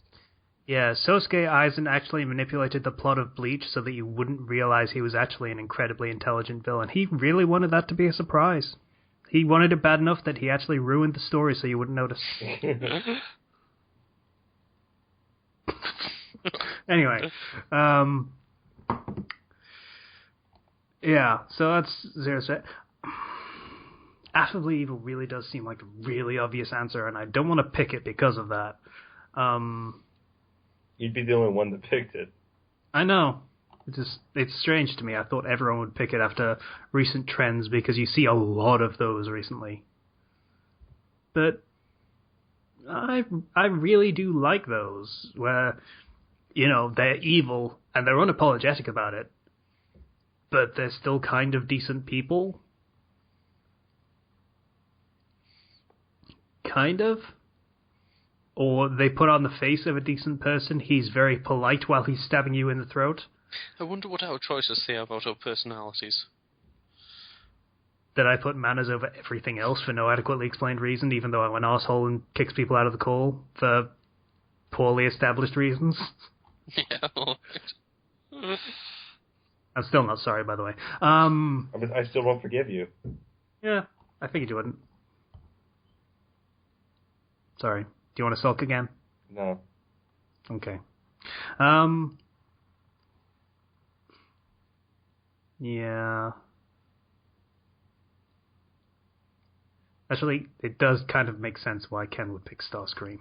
Yeah, Sosuke Aizen actually manipulated the plot of Bleach so that you wouldn't realize he was actually an incredibly intelligent villain. He really wanted that to be a surprise. He wanted it bad enough that he actually ruined the story so you wouldn't notice. Anyway, yeah, so that's Zero Set. Affably Evil really does seem like a really obvious answer, and I don't want to pick it because of that.
You'd be the only one that picked it.
I know. It's strange to me. I thought everyone would pick it after recent trends because you see a lot of those recently. But I really do like those where, they're evil and they're unapologetic about it, but they're still kind of decent people. Kind of. Or they put on the face of a decent person. He's very polite while he's stabbing you in the throat.
I wonder what our choices say about our personalities.
That I put manners over everything else for no adequately explained reason, even though I'm an asshole and kicks people out of the call for poorly established reasons.
Yeah.
I'm still not sorry, by the way.
I still won't forgive you.
Yeah, I figured you wouldn't. Sorry. Do you want to sulk again?
No.
Okay. Yeah. Actually, it does kind of make sense why Ken would pick Starscream.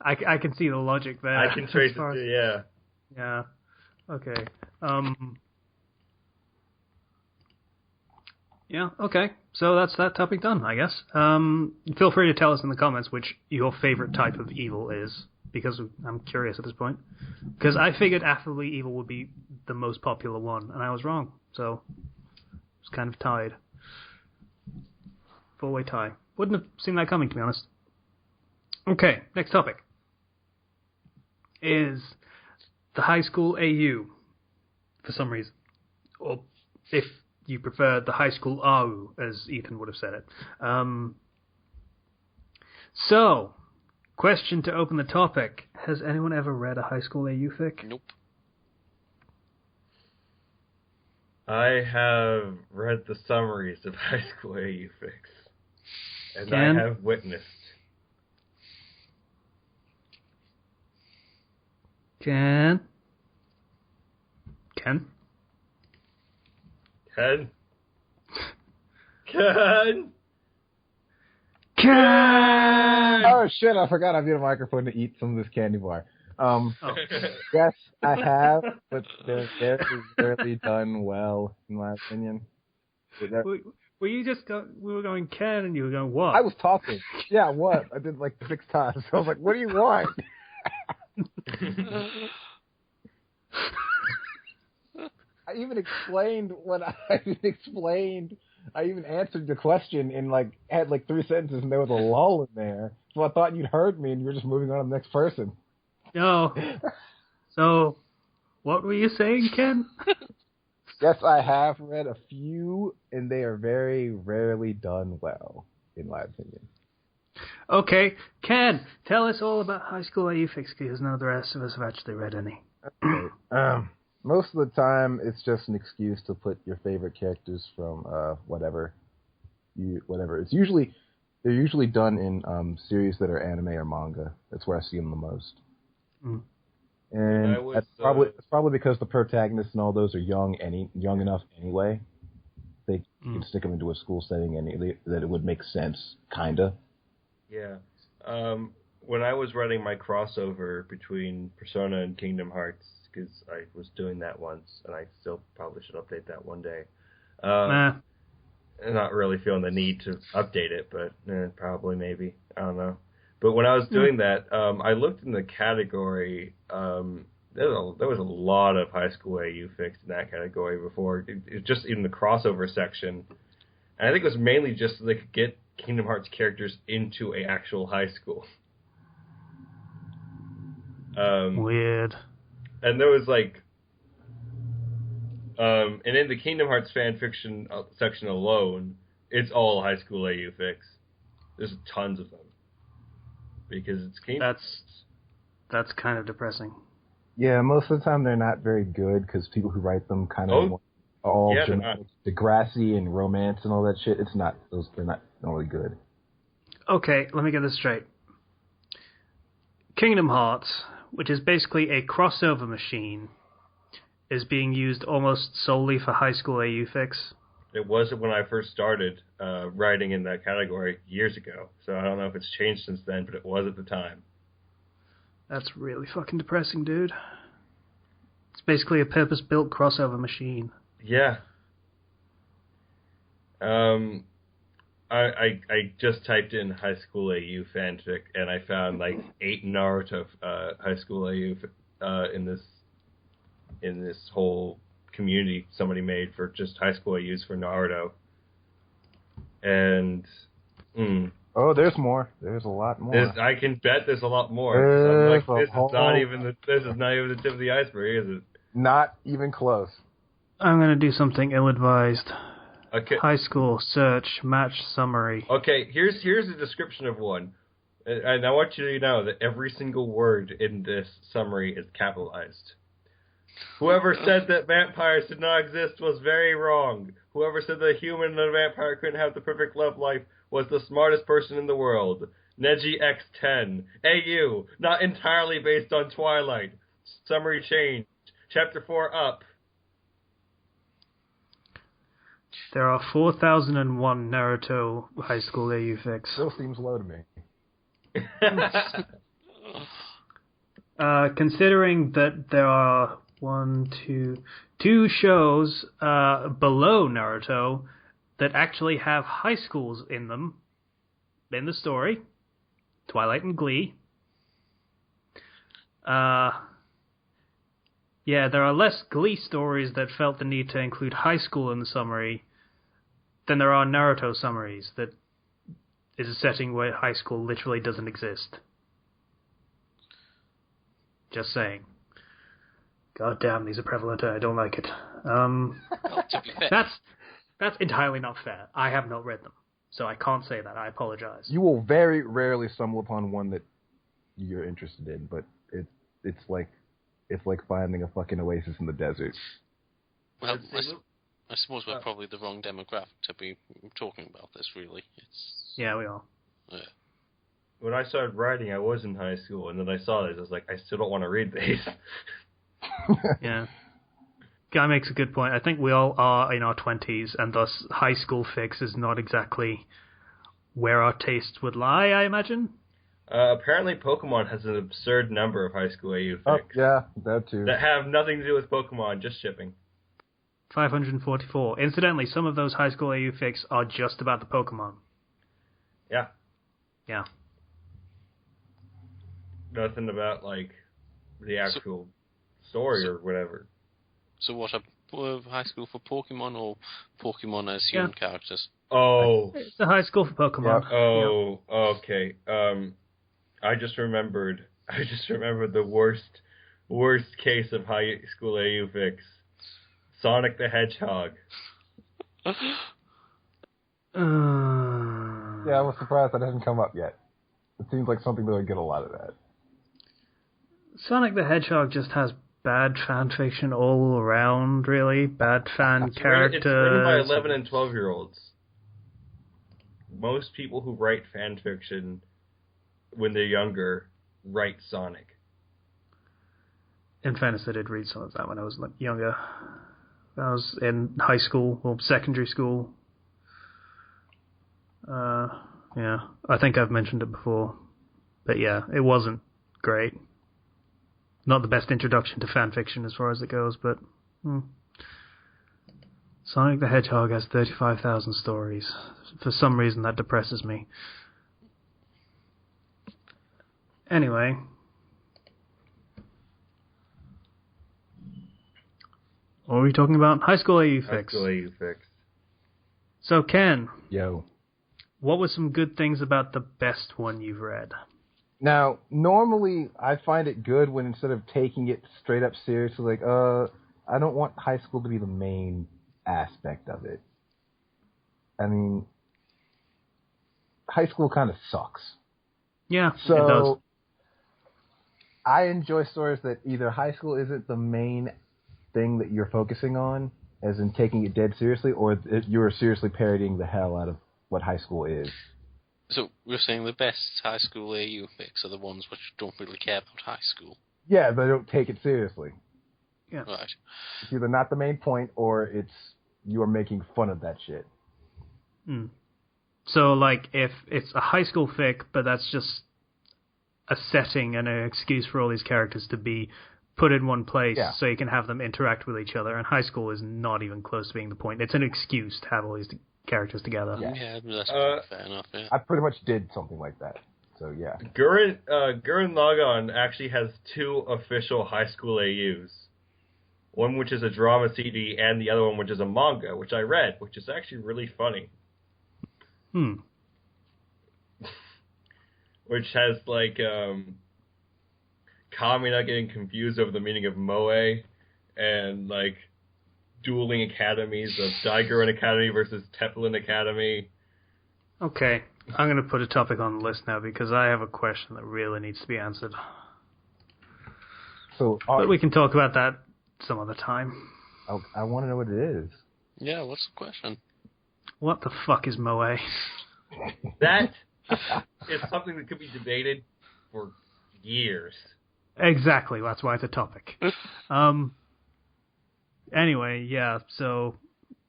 I can see the logic there.
I can trace it too, yeah.
Yeah. Okay. Yeah, okay. So that's that topic done, I guess. Feel free to tell us in the comments which your favorite type of evil is, because I'm curious at this point. Because I figured affably evil would be the most popular one, and I was wrong. So it's kind of tied. 4-way tie. Wouldn't have seen that coming, to be honest. Okay, next topic is the high school AU, for some reason. Or if you prefer, the high school AU, as Ethan would have said it. So, question to open the topic. Has anyone ever read a high school AU fic?
Nope.
I have read the summaries of high school AU fics. And
Ken?
I have witnessed.
Ken?
Ken?
Ken?
Oh shit, I forgot I muted a microphone to eat some of this candy bar. Yes, I have, but they're very rarely done well, in my opinion.
Were you just we were going Ken and you were going what?
I was talking. Yeah, what? I did like 6 times. I was like, what do you want? I even explained what I even answered the question in had 3 sentences and there was a lull in there. So I thought you'd heard me and you were just moving on to the next person.
No. So, what were you saying, Ken?
Yes, I have read a few, and they are very rarely done well, in my opinion.
Okay, Ken, tell us all about high school AU fics, because none of the rest of us have actually read any.
Okay. Most of the time, it's just an excuse to put your favorite characters from whatever. They're usually done in series that are anime or manga. That's where I see them the most.
Mm.
And it's probably because the protagonists and all those are young enough anyway. They can stick them into a school setting and that it would make sense, kinda.
Yeah. When I was writing my crossover between Persona and Kingdom Hearts, because I was doing that once, and I still probably should update that one day. I'm not really feeling the need to update it, but probably, maybe. I don't know. But when I was doing that, I looked in the category. There was a lot of high school AU fics in that category before. It just in the crossover section. And I think it was mainly just so they could get Kingdom Hearts characters into an actual high school.
Weird.
And there was and in the Kingdom Hearts fan fiction section alone, it's all high school AU fics. There's tons of them. Because it's Kingdom.
That's kind of depressing.
Yeah, most of the time they're not very good because people who write them kind of Degrassi and romance and all that shit. They're not normally good.
Okay, let me get this straight. Kingdom Hearts, which is basically a crossover machine, is being used almost solely for high school AU fics.
It wasn't when I first started writing in that category years ago, so I don't know if it's changed since then, but it was at the time.
That's really fucking depressing, dude. It's basically a purpose-built crossover machine.
Yeah. I just typed in high school AU fanfic, and I found like 8 Naruto high school AU in this whole community somebody made for just high school AUs for Naruto. And
oh, there's more. There's a lot more.
I can bet there's a lot more. Like, this is not even the tip of the iceberg, is it?
Not even close.
I'm gonna do something ill-advised.
Okay.
High school search match summary.
Okay, here's a description of one. And I want you to know that every single word in this summary is capitalized. Whoever said that vampires did not exist was very wrong. Whoever said that a human and a vampire couldn't have the perfect love life was the smartest person in the world. Neji X10. AU. Not entirely based on Twilight. Summary changed. Chapter 4 up.
There are 4,001 Naruto high school AU fics.
Still seems low to me.
Considering that there are two shows below Naruto that actually have high schools in them, in the story, Twilight and Glee. Yeah, there are less Glee stories that felt the need to include high school in the summary than there are Naruto summaries that is a setting where high school literally doesn't exist. Just saying. God damn, these are prevalent. I don't like it.
Well, to be fair.
That's entirely not fair. I have not read them, so I can't say that. I apologize.
You will very rarely stumble upon one that you're interested in, but it's like finding a fucking oasis in the desert.
Well, I suppose we're probably the wrong demographic to be talking about this, really.
Yeah, we are.
Yeah.
When I started writing, I was in high school, and then I saw this. I was like, I still don't want to read these.
Yeah. Guy makes a good point. I think we all are in our 20s, and thus high school fix is not exactly where our tastes would lie, I imagine.
Apparently Pokemon has an absurd number of high school AU fics.
Oh, yeah, that too.
That have nothing to do with Pokemon, just shipping.
544. Incidentally, some of those high school AU fics are just about the Pokemon.
Yeah.
Yeah.
Nothing about, like, the actual story or whatever.
So what, a high school for Pokemon or Pokemon as human characters?
Oh.
It's a high school for Pokemon.
Yeah. Oh, okay. I just remembered the worst case of high school AU fics. Sonic the Hedgehog.
Yeah, I was surprised that hasn't come up yet. It seems like something that would get a lot of that.
Sonic the Hedgehog just has bad fan fiction all around, really. Bad fan characters.
It's written by 11 and 12-year-olds. Most people who write fan fiction when they're younger write Sonic.
In fairness, I did read some of that when I was younger. I was in high school or secondary school. Yeah, I think I've mentioned it before. But yeah, it wasn't great. Not the best introduction to fan fiction as far as it goes, but... Sonic the Hedgehog has 35,000 stories. For some reason, that depresses me. Anyway... What were we talking about? High school AU fix.
High school AU fix.
So, Ken.
Yo.
What were some good things about the best one you've read?
Now, normally, I find it good when instead of taking it straight up seriously, like, I don't want high school to be the main aspect of it. I mean, high school kind of sucks.
Yeah,
so,
it does.
I enjoy stories that either high school isn't the main thing that you're focusing on, as in taking it dead seriously, or you're seriously parodying the hell out of what high school is.
So we're saying the best high school AU fics are the ones which don't really care about high school.
Yeah, they don't take it seriously.
Yeah.
Right.
It's either not the main point, or it's you are making fun of that shit.
So, like, if it's a high school fic, but that's just a setting and an excuse for all these characters to be put in one place so you can have them interact with each other. And high school is not even close to being the point. It's an excuse to have all these characters together.
Yeah, that's fair enough. Yeah.
I pretty much did something like that. So yeah.
Gurren Lagann actually has 2 official high school AUs. One which is a drama CD, and the other one which is a manga, which I read, which is actually really funny. Which has, like, Kamina getting confused over the meaning of moe, and, like, dueling academies of Daiguren Academy versus Teflon Academy.
Okay, I'm going to put a topic on the list now, because I have a question that really needs to be answered. But we can talk about that some other time.
I want to know what it is.
Yeah, what's the question?
What the fuck is moe?
That is something that could be debated for years.
Exactly, that's why it's a topic. Anyway, yeah, so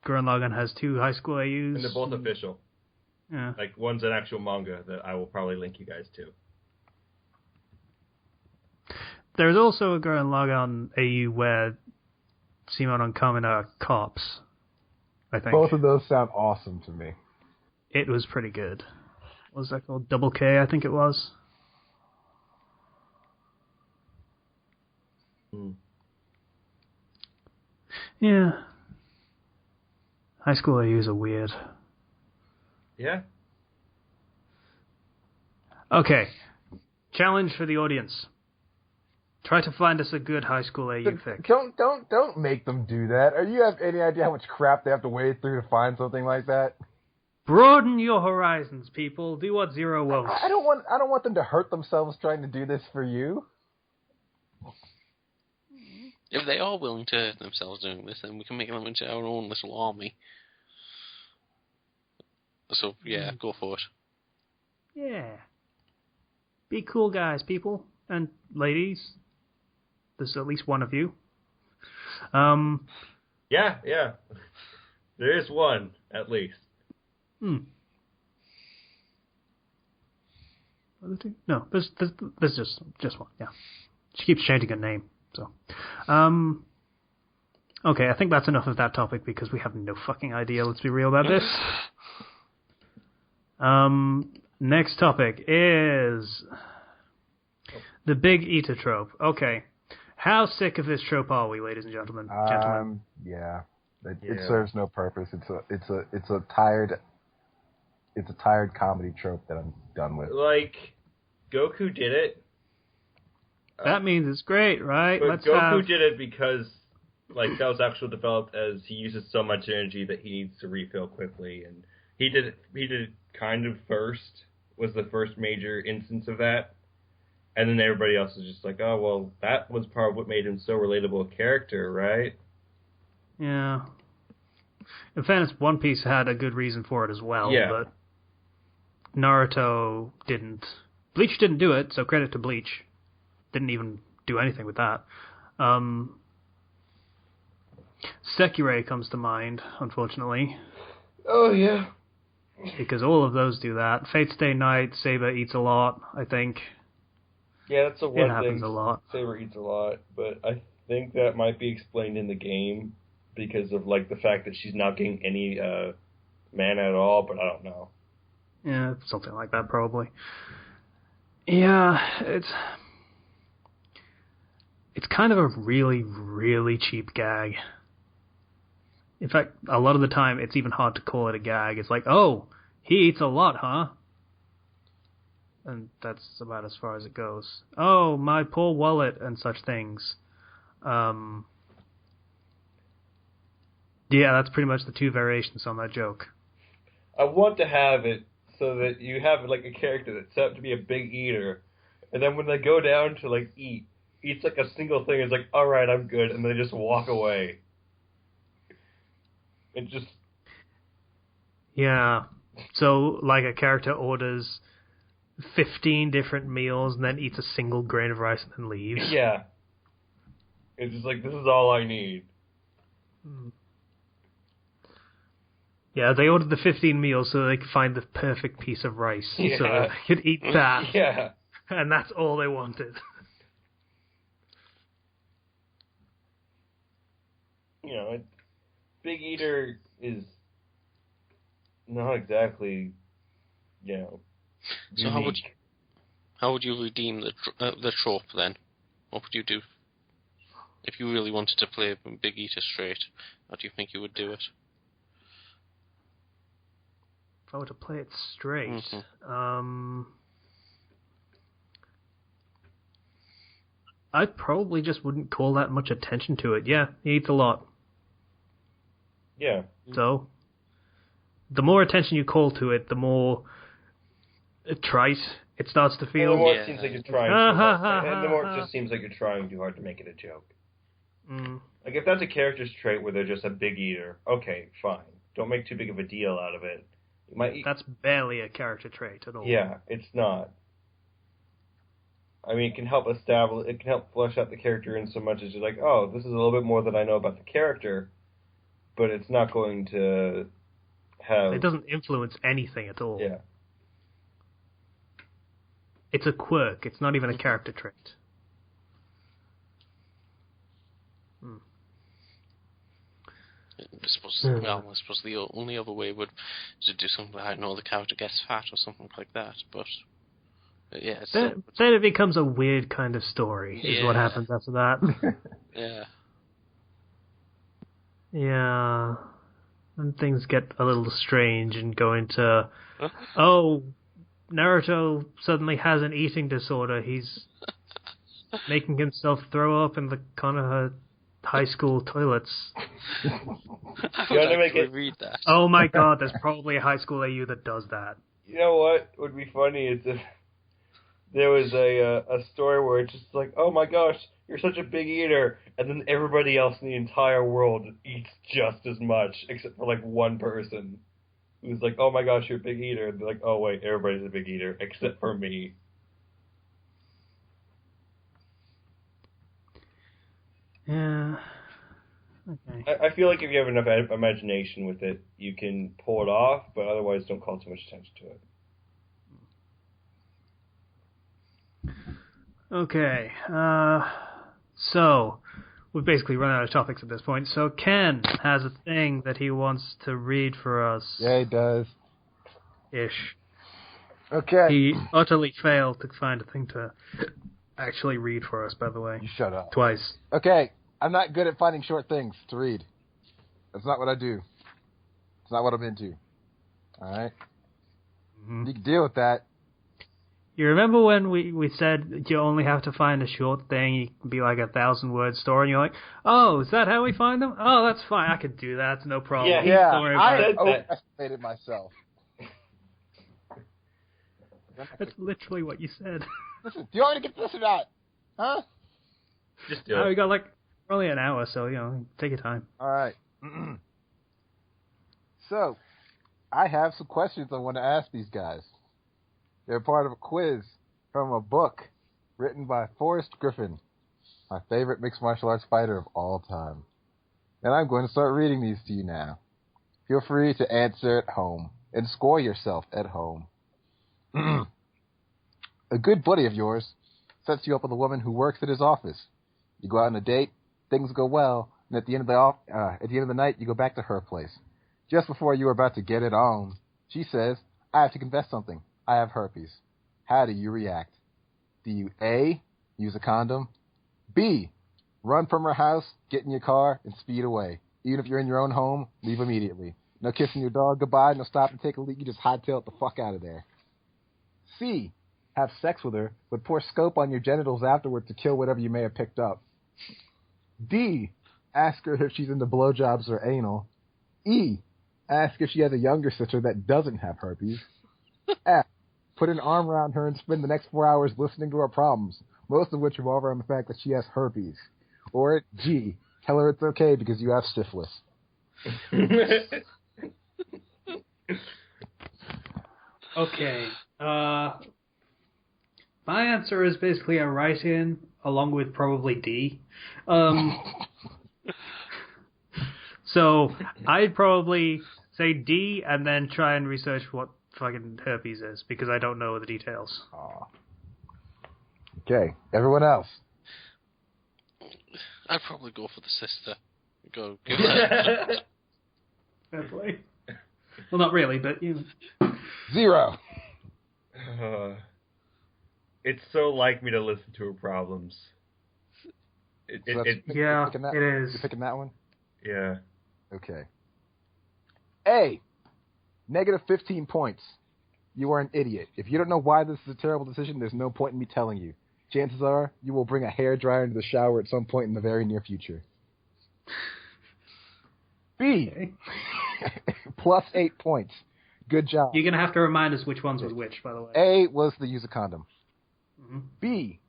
Gurren Lagann has 2 high school AUs.
And they're both official.
Yeah.
Like, one's an actual manga that I will probably link you guys to.
There's also a Gurren Lagann AU where Simon and Kamina are cops, I think.
Both of those sound awesome to me.
It was pretty good. What was that called? Double K, I think it was. Yeah. High school AUs are weird.
Yeah.
Okay. Challenge for the audience. Try to find us a good high school AU fic.
Don't make them do that. You have any idea how much crap they have to wade through to find something like that?
Broaden your horizons, people. Do what Zero won't.
I don't want them to hurt themselves trying to do this for you.
If they are willing to hurt themselves doing this, then we can make them into our own little army. So, yeah, go for it.
Yeah. Be cool guys, people. And ladies. There's at least one of you.
Yeah. There is one, at least.
No, there's just one, yeah. She keeps changing her name, so. Okay, I think that's enough of that topic because we have no fucking idea, let's be real about this. Next topic is the big eater trope. Okay. How sick of this trope are we, ladies and gentlemen?
Yeah. It serves no purpose. It's a tired comedy trope that I'm done with.
Like, Goku did it.
That means it's great, right?
But Goku did it because, like, that was actually developed as he uses so much energy that he needs to refill quickly, and he did it kind of first, was the first major instance of that. And then everybody else is just like, oh, well, that was part of what made him so relatable a character, right?
Yeah. In fairness, One Piece had a good reason for it as well, but Naruto didn't. Bleach didn't do it, so credit to Bleach. Didn't even do anything with that. Sekirei comes to mind, unfortunately.
Oh, yeah.
Because all of those do that. Fate Stay Night, Saber eats a lot, I think.
Yeah, that's one thing.
It happens a lot.
Saber eats a lot, but I think that might be explained in the game because of, like, the fact that she's not getting any mana at all, but I don't know.
Yeah, something like that, probably. Yeah, it's kind of a really, really cheap gag. In fact, a lot of the time, it's even hard to call it a gag. It's like, oh, he eats a lot, huh? And that's about as far as it goes. Oh, my poor wallet, and such things. Yeah, that's pretty much the 2 variations on that joke.
I want to have it so that you have, like, a character that's set up to be a big eater, and then when they go down to, like, eats, like, a single thing, it's like, alright, I'm good, and they just walk away. It just...
Yeah. So, like, a character orders 15 different meals and then eats a single grain of rice and then leaves.
Yeah. It's just like, this is all I need.
Yeah, they ordered the 15 meals so they could find the perfect piece of rice. So they could eat that.
Yeah.
And that's all they wanted.
You know, Big Eater is not exactly, you know,
so how would you redeem the trope then? What would you do if you really wanted to play Big Eater straight? How do you think you would do it?
If I were to play it straight, I probably just wouldn't call that much attention to it. Yeah, he eats a lot.
Yeah.
So, the more attention you call to it, the more trite it starts to feel.
The more it seems like you're trying too hard. And the more it just seems like you're trying too hard to make it a joke. Like, if that's a character's trait where they're just a big eater, okay, fine. Don't make too big of a deal out of it.
That's barely a character trait at all.
Yeah, it's not. I mean, it can help flesh out the character in so much as you're like, oh, this is a little bit more that I know about the character, but it's not going to have...
It doesn't influence anything at all.
Yeah.
It's a quirk. It's not even a character trait.
I suppose the only other way would to do something like, I don't know, the character gets fat or something like that, but yeah.
Then it becomes a weird kind of story, is what happens after that.
Yeah.
Yeah. And things get a little strange and go into, oh, Naruto suddenly has an eating disorder. He's making himself throw up in the Konoha high school toilets.
I would read that.
Oh my god, there's probably a high school AU that does that.
You know what would be funny is if there was a story where it's just like, oh my gosh, you're such a big eater, and then everybody else in the entire world eats just as much, except for like one person who's like, oh my gosh, you're a big eater, and they're like, oh wait, everybody's a big eater except for me.
Yeah. Okay.
I feel like if you have enough imagination with it, you can pull it off, but otherwise don't call too much attention to it.
Okay. So, we've basically run out of topics at this point. So Ken has a thing that he wants to read for us.
Yeah, he does.
Ish.
Okay.
He utterly failed to find a thing to actually read for us, by the way.
You shut up.
Twice.
Okay. I'm not good at finding short things to read. That's not what I do. It's not what I'm into. Alright? Mm-hmm. You can deal with that.
You remember when we said you only have to find a short thing, you can be like a 1,000-word story, and you're like, oh, is that how we find them? Oh, that's fine, I can do that, it's no problem.
Yeah, I overestimated myself.
That's literally what you said.
Listen, do you want me to get this or not? Huh?
Just do it.
We got like only an hour, so, take your time.
Alright. So, I have some questions I want to ask these guys. They're part of a quiz from a book written by Forrest Griffin, my favorite mixed martial arts fighter of all time. And I'm going to start reading these to you now. Feel free to answer at home and score yourself at home. A good buddy of yours sets you up with a woman who works at his office. You go out on a date, things go well, and at the end of the night, you go back to her place. Just before you are about to get it on, she says, I have to confess something. I have herpes. How do you react? Do you A, use a condom? B, run from her house, get in your car, and speed away. Even if you're in your own home, leave immediately. No kissing your dog goodbye, no stop and take a leak, you just hightail it the fuck out of there. C, have sex with her, but pour scope on your genitals afterwards to kill whatever you may have picked up. D, ask her if she's into blowjobs or anal. E, ask if she has a younger sister that doesn't have herpes. F, put an arm around her and spend the next 4 hours listening to her problems, most of which revolve around the fact that she has herpes. Or G, tell her it's okay because you have syphilis.
Okay. My answer is basically a write-in, along with probably D. So I'd probably say D and then try and research what fucking herpes is, because I don't know the details.
Okay, everyone else.
I'd probably go for the sister. Go give her.
Fair play. Well, not really, but you.
0.
It's so like me to listen to her problems.
Yeah, it is.
You're picking that one?
Yeah.
Okay. A. Negative 15 points. You are an idiot. If you don't know why this is a terrible decision, there's no point in me telling you. Chances are you will bring a hairdryer into the shower at some point in the very near future. B.
Okay.
Plus 8 points. Good job.
You're going to have to remind us which ones was which, by the way.
A was the use a condom.
Mm-hmm.
B,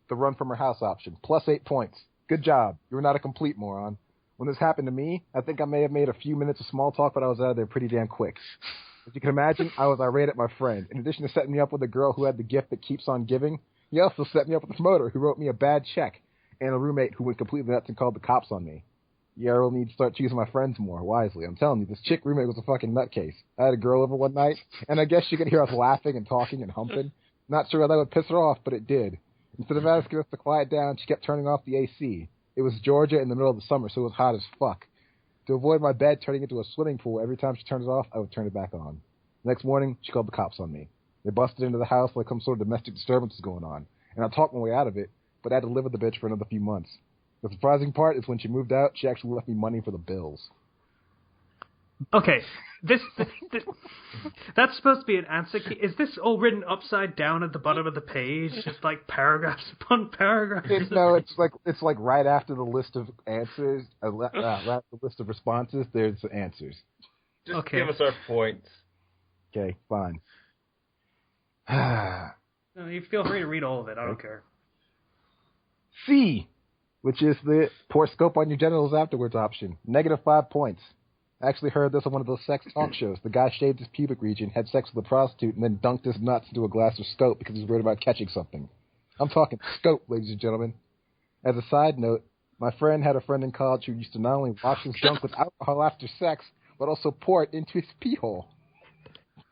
the run from her house option. Plus 8 points. Good job. You were not a complete moron. When this happened to me, I think I may have made a few minutes of small talk, but I was out of there pretty damn quick. As you can imagine, I was irate at my friend. In addition to setting me up with a girl who had the gift that keeps on giving, he also set me up with a promoter who wrote me a bad check, and a roommate who went completely nuts and called the cops on me. Yeah, I really need to start choosing my friends more wisely. I'm telling you, this chick roommate was a fucking nutcase. I had a girl over one night, and I guess she could hear us laughing and talking and humping. Not sure how that would piss her off, but it did. Instead of asking us to quiet down, she kept turning off the AC. It was Georgia in the middle of the summer, so it was hot as fuck. To avoid my bed turning into a swimming pool, every time she turned it off, I would turn it back on. The next morning, she called the cops on me. They busted into the house like some sort of domestic disturbance was going on, and I talked my way out of it, but I had to live with the bitch for another few months. The surprising part is when she moved out, she actually left me money for the bills.
Okay, that's supposed to be an answer key. Is this all written upside down at the bottom of the page, just like paragraphs upon paragraphs?
It's like right after the list of answers, right after the list of responses, there's the answers.
Just give us our points.
Okay, fine.
No, you feel free to read all of it. I don't care.
C, which is the pour scope on your genitals afterwards option. Negative 5 points. I actually heard this on one of those sex talk shows. The guy shaved his pubic region, had sex with a prostitute, and then dunked his nuts into a glass of scope because he was worried about catching something. I'm talking scope, ladies and gentlemen. As a side note, my friend had a friend in college who used to not only wash his junk with alcohol after sex, but also pour it into his pee hole.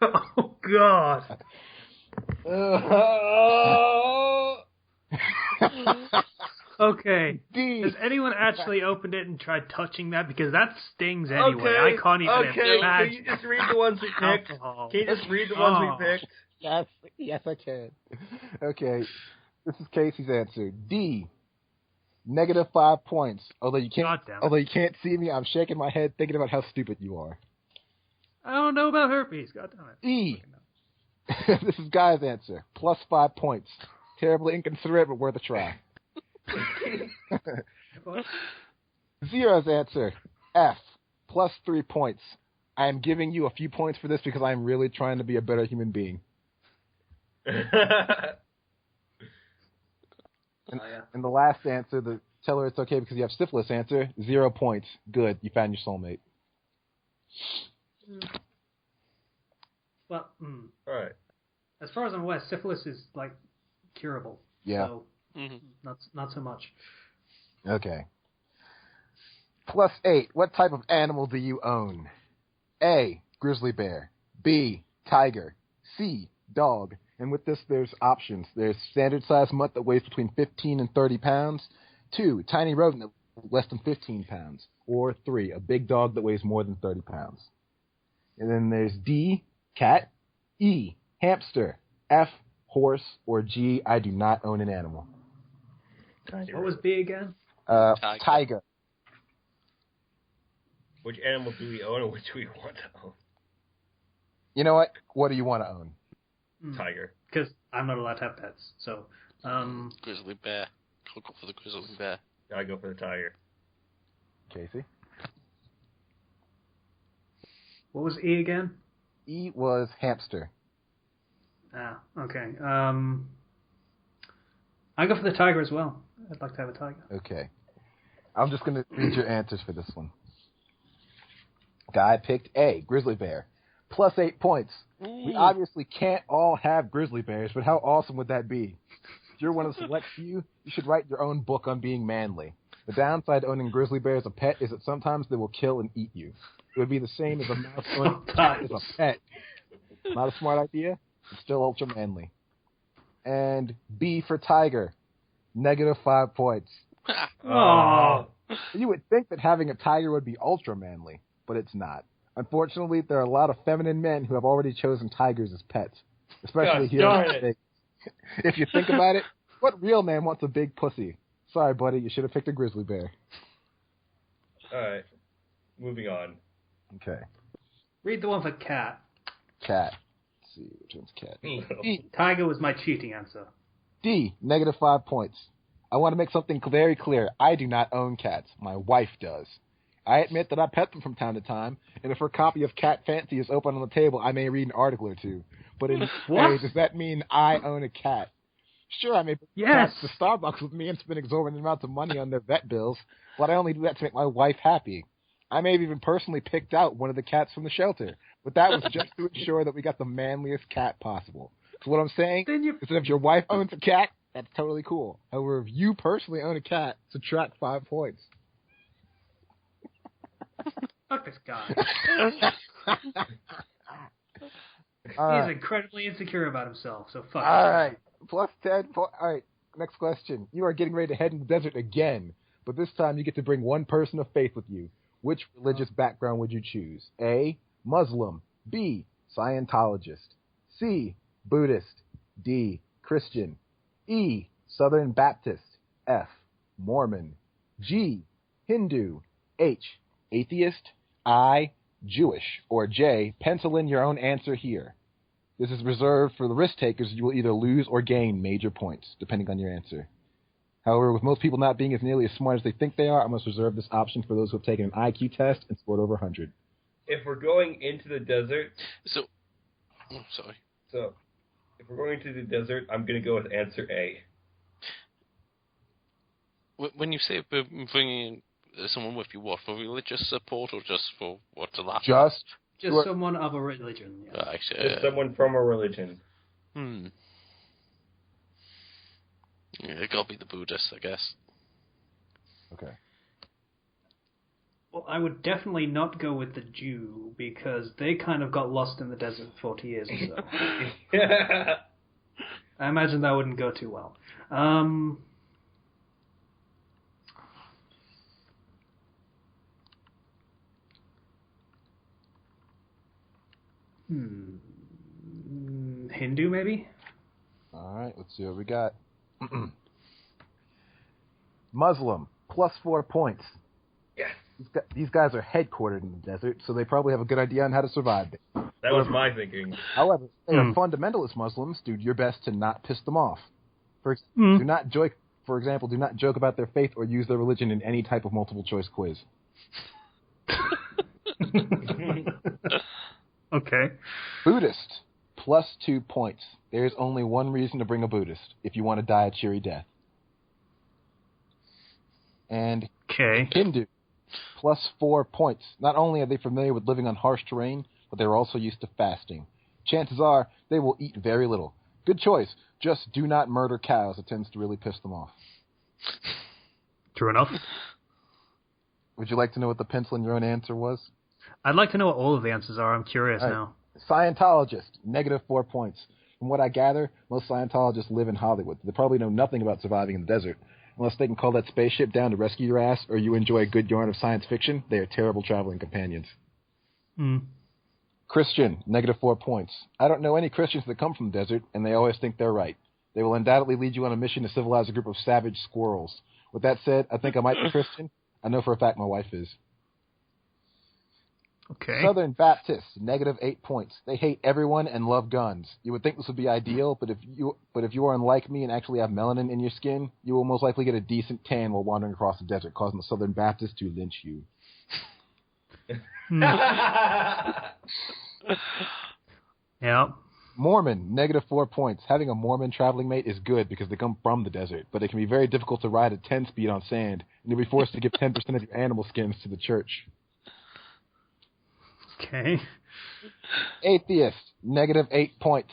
Oh, God. Okay. Has anyone actually opened it and tried touching that? Because that stings anyway.
Okay.
I can't even imagine.
Can you just read the ones we picked?
Alcohol.
Can you just read the ones we picked?
Yes, I can. Okay. This is Casey's answer. D. Negative 5 points. Although you can't see me, I'm shaking my head thinking about how stupid you are.
I don't know about herpes. God damn it.
E. This is Guy's answer. Plus 5 points. Terribly inconsiderate, but worth a try. Zero's answer. F. Plus 3 points. I am giving you a few points for this because I am really trying to be a better human being. And the last answer, the tell her it's okay because you have syphilis answer, 0 points. Good. You found your soulmate.
Well,
all right.
As far as I'm aware, syphilis is like curable.
Yeah.
So not so much.
Okay. Plus 8. What type of animal do you own? A. Grizzly bear. B. Tiger. C. Dog. And with this, there's options. There's standard size mutt that weighs between 15 and 30 pounds. 2. Tiny rodent that weighs less than 15 pounds. Or 3. A big dog that weighs more than 30 pounds. And then there's D. Cat. E. Hamster. F. Horse. Or G. I do not own an animal.
What was B again?
Tiger.
Which animal do we own and which do we want to own?
You know what? What do you want to own?
Tiger.
Because I'm not allowed to have pets. So,
grizzly bear. I'll go for the grizzly bear.
I go for the tiger.
Casey?
What was E again?
E was hamster.
Ah, okay. I go for the tiger as well. I'd like to have a tiger.
Okay. I'm just going to read your answers for this one. Guy picked A, grizzly bear. Plus 8 points. We obviously can't all have grizzly bears, but how awesome would that be? If you're one of the select few, you should write your own book on being manly. The downside to owning grizzly bear as a pet is that sometimes they will kill and eat you. It would be the same as a mouse owning as a pet. Not a smart idea, but still ultra manly. And B for tiger, -5 points.
Oh.
You would think that having a tiger would be ultra manly, but it's not. Unfortunately, there are a lot of feminine men who have already chosen tigers as pets, especially here in the States. If you think about it, what real man wants a big pussy? Sorry, buddy, you should have picked a grizzly bear.
All right, moving on.
Okay.
Read the one for cat.
Cat. Let's see, which one's cat?
D.
Tiger was my cheating answer.
D, -5 points. I want to make something very clear. I do not own cats. My wife does. I admit that I pet them from time to time, and if her copy of Cat Fancy is open on the table, I may read an article or two. But in no way does that mean I own a cat. Sure, I may bring cats to Starbucks with me and spend exorbitant amounts of money on their vet bills, but I only do that to make my wife happy. I may have even personally picked out one of the cats from the shelter, but that was just to ensure that we got the manliest cat possible. So what I'm saying is that if your wife owns a cat, that's totally cool. However, if you personally own a cat, subtract 5 points.
Fuck this guy.
Right.
He's incredibly insecure about himself, so fuck.
All right. +10 points. All right. Next question. You are getting ready to head in the desert again, but this time you get to bring one person of faith with you. Which religious background would you choose? A, Muslim. B, Scientologist. C, Buddhist. D, Christian. E, Southern Baptist. F, Mormon. G, Hindu. H, Atheist. I, Jewish. Or J, pencil in your own answer here. This is reserved for the risk takers. You will either lose or gain major points, depending on your answer. However, with most people not being as nearly as smart as they think they are, I must reserve this option for those who have taken an IQ test and scored over 100.
If we're going into the desert...
So,
if we're going to the desert, I'm going to go with answer A.
When you say bringing someone with you, what, for religious support or just for what to laugh at?
Just someone of a religion. Yeah.
Just someone from a religion.
Yeah, it gotta be the Buddhist, I guess.
Okay.
Well, I would definitely not go with the Jew, because they kind of got lost in the desert for 40 years or so. I imagine that wouldn't go too well. Hindu, maybe?
All right, let's see what we got. Muslim, +4 points.
Yes.
These guys are headquartered in the desert, so they probably have a good idea on how to survive there.
That was my thinking.
However, they are fundamentalist Muslims. Do your best to not piss them off. For example, do not joke about their faith or use their religion in any type of multiple choice quiz.
Okay.
Buddhist, +2 points. There is only one reason to bring a Buddhist, if you want to die a cheery death. And Hindu, +4 points. Not only are they familiar with living on harsh terrain, but they're also used to fasting. Chances are they will eat very little. Good choice. Just do not murder cows. It tends to really piss them off.
True enough.
Would you like to know what the pencil in your own answer was?
I'd like to know what all of the answers are. I'm curious now.
Scientologist, -4 points. From what I gather, most Scientologists live in Hollywood. They probably know nothing about surviving in the desert. Unless they can call that spaceship down to rescue your ass, or you enjoy a good yarn of science fiction, they are terrible traveling companions. Christian, -4 points. I don't know any Christians that come from the desert, and they always think they're right. They will undoubtedly lead you on a mission to civilize a group of savage squirrels. With that said, I think I might be Christian. I know for a fact my wife is.
Okay.
Southern Baptist, -8 points. They hate everyone and love guns. You would think this would be ideal, but if you are unlike me and actually have melanin in your skin, you will most likely get a decent tan while wandering across the desert, causing the Southern Baptist to lynch you.
Yeah.
Mormon, -4 points. Having a Mormon traveling mate is good because they come from the desert, but it can be very difficult to ride at 10 speed on sand, and you'll be forced to give 10% of your animal skins to the church.
Okay.
Atheist, -8 points.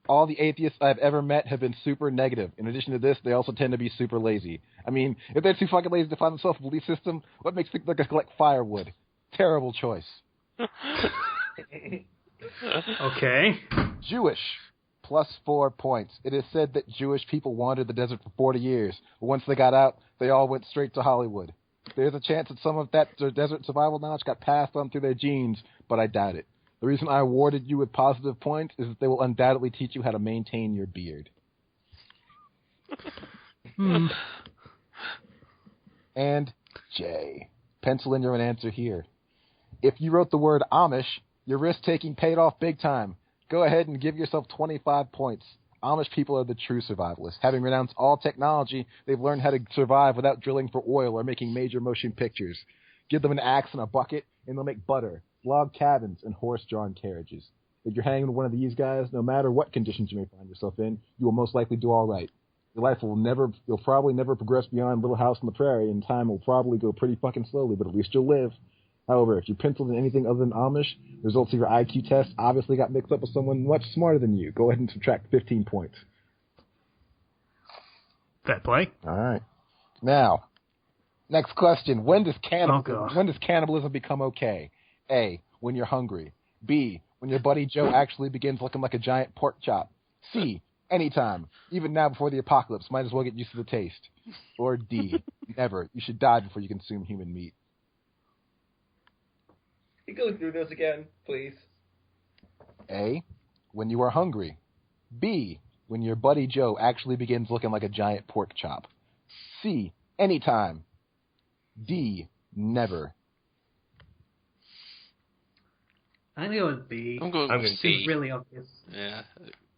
All the atheists I've ever met have been super negative. In addition to this, they also tend to be super lazy. I mean, if they're too fucking lazy to find themselves a belief system, what makes them think they collect firewood? Terrible choice.
Okay.
Jewish, plus 4 points. It is said that Jewish people wandered the desert for 40 years, but once they got out, they all went straight to Hollywood. There's a chance that some of that desert survival knowledge got passed on through their genes, but I doubt it. The reason I awarded you with positive points is that they will undoubtedly teach you how to maintain your beard. And J. Pencil in your answer here. If you wrote the word Amish, your risk-taking paid off big time. Go ahead and give yourself 25 points. Amish people are the true survivalists. Having renounced all technology, they've learned how to survive without drilling for oil or making major motion pictures. Give them an axe and a bucket, and they'll make butter, log cabins, and horse-drawn carriages. If you're hanging with one of these guys, no matter what conditions you may find yourself in, you will most likely do all right. Your life you'll probably never progress beyond Little House on the Prairie, and time will probably go pretty fucking slowly, but at least you'll live. However, if you penciled in anything other than Amish, the results of your IQ test obviously got mixed up with someone much smarter than you. Go ahead and subtract 15 points.
Fair play.
All right. Now, next question. When does cannibalism become okay? A, when you're hungry. B, when your buddy Joe actually begins looking like a giant pork chop. C, anytime. Even now before the apocalypse. Might as well get used to the taste. Or D, never. You should die before you consume human meat.
Can you go through those again, please?
A, when you are hungry. B, when your buddy Joe actually begins looking like a giant pork chop. C, anytime. D, never.
I'm going to go with B.
I'm going with C.
It's really obvious.
Yeah,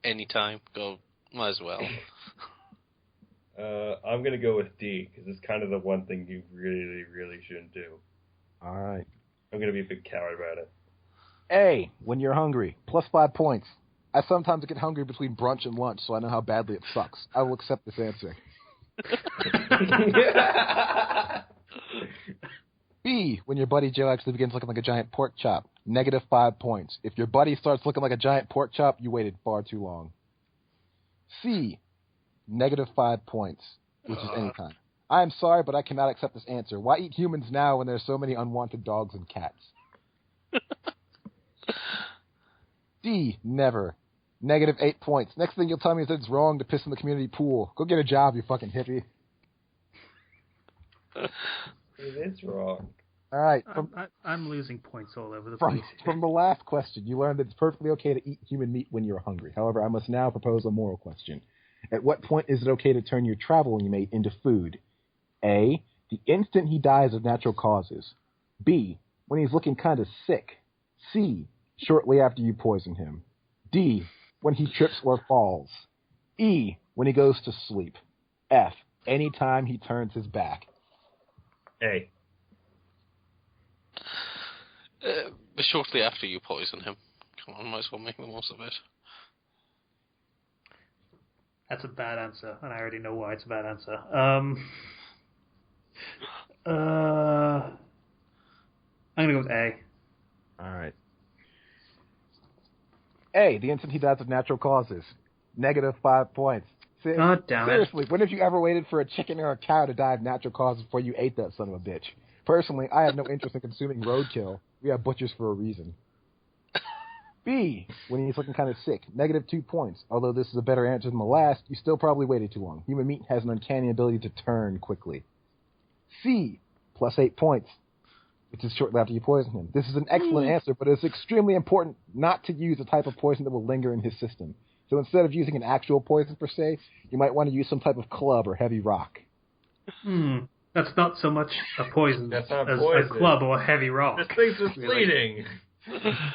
anytime. Go, might as well.
I'm going to go with D, because it's kind of the one thing you really, really shouldn't do.
All right.
I'm going to be a big coward about it.
A, when you're hungry. Plus 5 points. I sometimes get hungry between brunch and lunch, so I know how badly it sucks. I will accept this answer. B, when your buddy Joe actually begins looking like a giant pork chop. Negative 5 points. If your buddy starts looking like a giant pork chop, you waited far too long. C, negative 5 points, which is anytime. I am sorry, but I cannot accept this answer. Why eat humans now when there's so many unwanted dogs and cats? D, never. Negative 8 points. Next thing you'll tell me is that it's wrong to piss in the community pool. Go get a job, you fucking hippie.
It is wrong.
All right.
I'm losing points all over the place.
From the last question, you learned that it's perfectly okay to eat human meat when you're hungry. However, I must now propose a moral question. At what point is it okay to turn your traveling mate into food? A, the instant he dies of natural causes. B, when he's looking kind of sick. C, shortly after you poison him. D, when he trips or falls. E, when he goes to sleep. F, anytime he turns his back.
A.
Shortly after you poison him. Come on, might as well make the most of it.
That's a bad answer, and I already know why it's a bad answer. I'm going to go with A.
All right. A, the instant he dies of natural causes. Negative 5 points.
God damn it.
Seriously, when have you ever waited for a chicken or a cow to die of natural causes before you ate that son of a bitch? Personally, I have no interest in consuming roadkill. We have butchers for a reason. B, when he's looking kind of sick. Negative 2 points. Although this is a better answer than the last, you still probably waited too long. Human meat has an uncanny ability to turn quickly. C, plus 8 points. Which is shortly after you poison him. This is an excellent answer, but it's extremely important not to use a type of poison that will linger in his system. So instead of using an actual poison per se, you might want to use some type of club or heavy rock.
That's not so much a poison
as
a club or a heavy rock.
This thing's just bleeding.